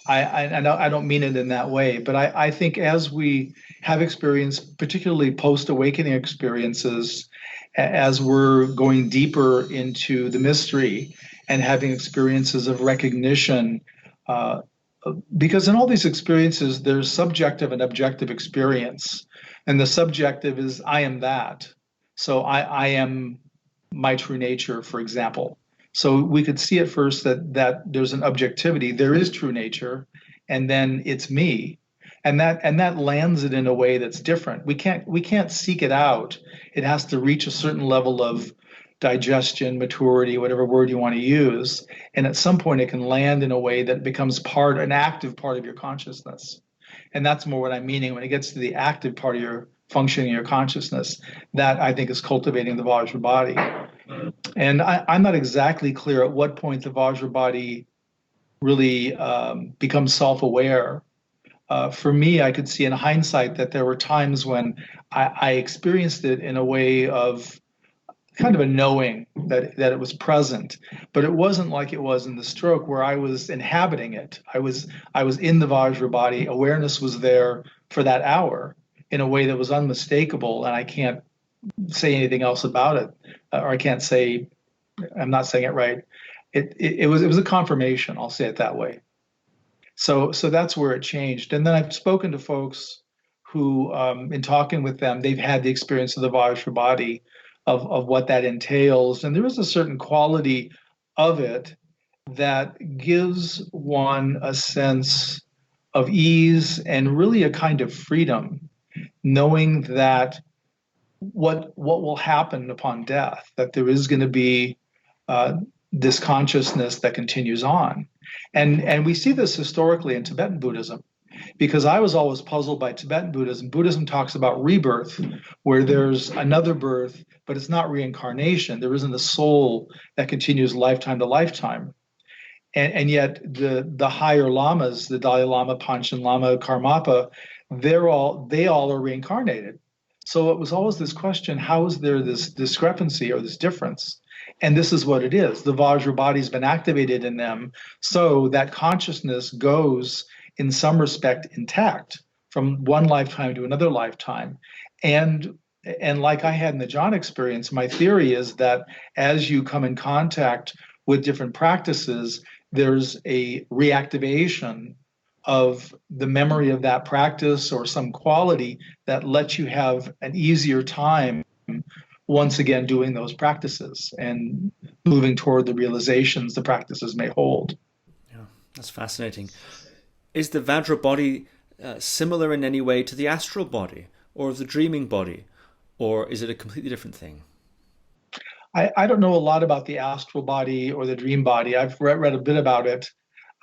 I don't mean it in that way, but I think as we have experienced, particularly post-awakening experiences, as we're going deeper into the mystery and having experiences of recognition, because in all these experiences, there's subjective and objective experience. And the subjective is, I am that. So I am my true nature, for example. So we could see at first that there's an objectivity, there is true nature, and then it's me. And that lands it in a way that's different. We can't seek it out. It has to reach a certain level of digestion, maturity, whatever word you want to use. And at some point it can land in a way that becomes an active part of your consciousness. And that's more what I'm meaning when it gets to the active part of your functioning, your consciousness. That I think is cultivating the Vajra body. And I'm not exactly clear at what point the Vajra body really becomes self-aware. For me, I could see in hindsight that there were times when I experienced it in a way of kind of a knowing that it was present, but it wasn't like it was in the stroke where I was inhabiting it. I was in the Vajra body. Awareness was there for that hour in a way that was unmistakable, and I can't say anything else about it, or I can't say, I'm not saying it right. It was a confirmation. I'll say it that way. So that's where it changed. And then I've spoken to folks who, in talking with them, they've had the experience of the Vajra body, of what that entails. And there is a certain quality of it that gives one a sense of ease and really a kind of freedom, knowing that what will happen upon death, that there is going to be this consciousness that continues on. And we see this historically in Tibetan Buddhism, because I was always puzzled by Tibetan Buddhism. Buddhism talks about rebirth, where there's another birth, but it's not reincarnation. There isn't a soul that continues lifetime to lifetime. And yet the higher lamas, the Dalai Lama, Panchen Lama, Karmapa, they all are reincarnated. So it was always this question, how is there this discrepancy or this difference? And this is what it is. The Vajra body's been activated in them, so that consciousness goes in some respect intact from one lifetime to another lifetime. And like I had in the jhana experience, my theory is that as you come in contact with different practices, there's a reactivation of the memory of that practice or some quality that lets you have an easier time once again doing those practices and moving toward the realizations the practices may hold. Yeah, that's fascinating. Is the Vajra body similar in any way to the astral body or the dreaming body, or is it a completely different thing? I don't know a lot about the astral body or the dream body. I've read a bit about it.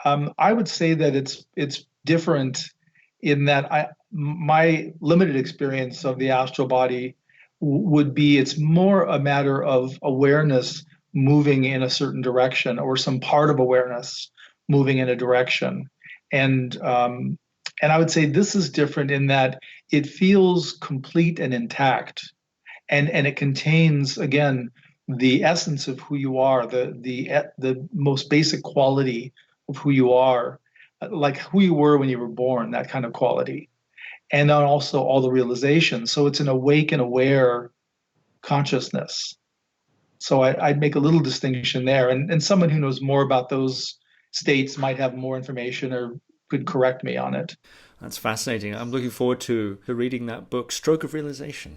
I would say that it's different in that my limited experience of the astral body would be it's more a matter of awareness moving in a certain direction or some part of awareness moving in a direction. And I would say this is different in that it feels complete and intact, and it contains, again, the essence of who you are, the most basic quality of who you are, like who you were when you were born, that kind of quality, and then also all the realizations. So it's an awake and aware consciousness. So I'd make a little distinction there, and someone who knows more about those states might have more information or could correct me on it. That's fascinating. I'm looking forward to reading that book, Stroke of Realization.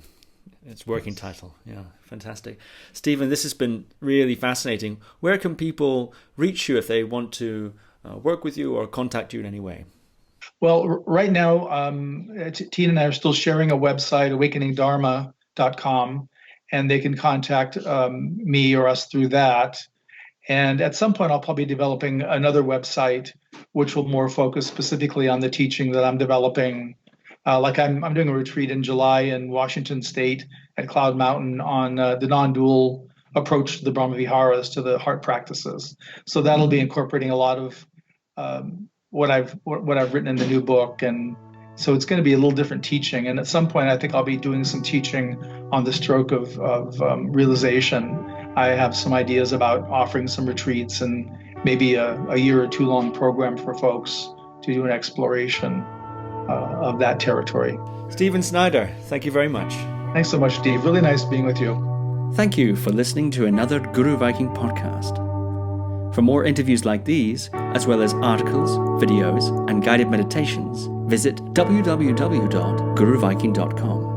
Its working title. Yeah, fantastic. Stephen, this has been really fascinating. Where can people reach you if they want to work with you or contact you in any way? Well, right now, Tina and I are still sharing a website, awakeningdharma.com, and they can contact me or us through that. And at some point, I'll probably be developing another website, which will more focus specifically on the teaching that I'm developing. I'm doing a retreat in July in Washington State at Cloud Mountain on the non-dual approach to the Brahma Viharas, to the heart practices. So that'll be incorporating a lot of what I've written in the new book, and so it's going to be a little different teaching. And at some point, I think I'll be doing some teaching on the stroke of realization. I have some ideas about offering some retreats and maybe a year or two long program for folks to do an exploration of that territory. Stephen Snyder, thank you very much. Thanks so much, Steve. Really nice being with you. Thank you for listening to another Guru Viking podcast. For more interviews like these, as well as articles, videos, and guided meditations, visit www.guruviking.com.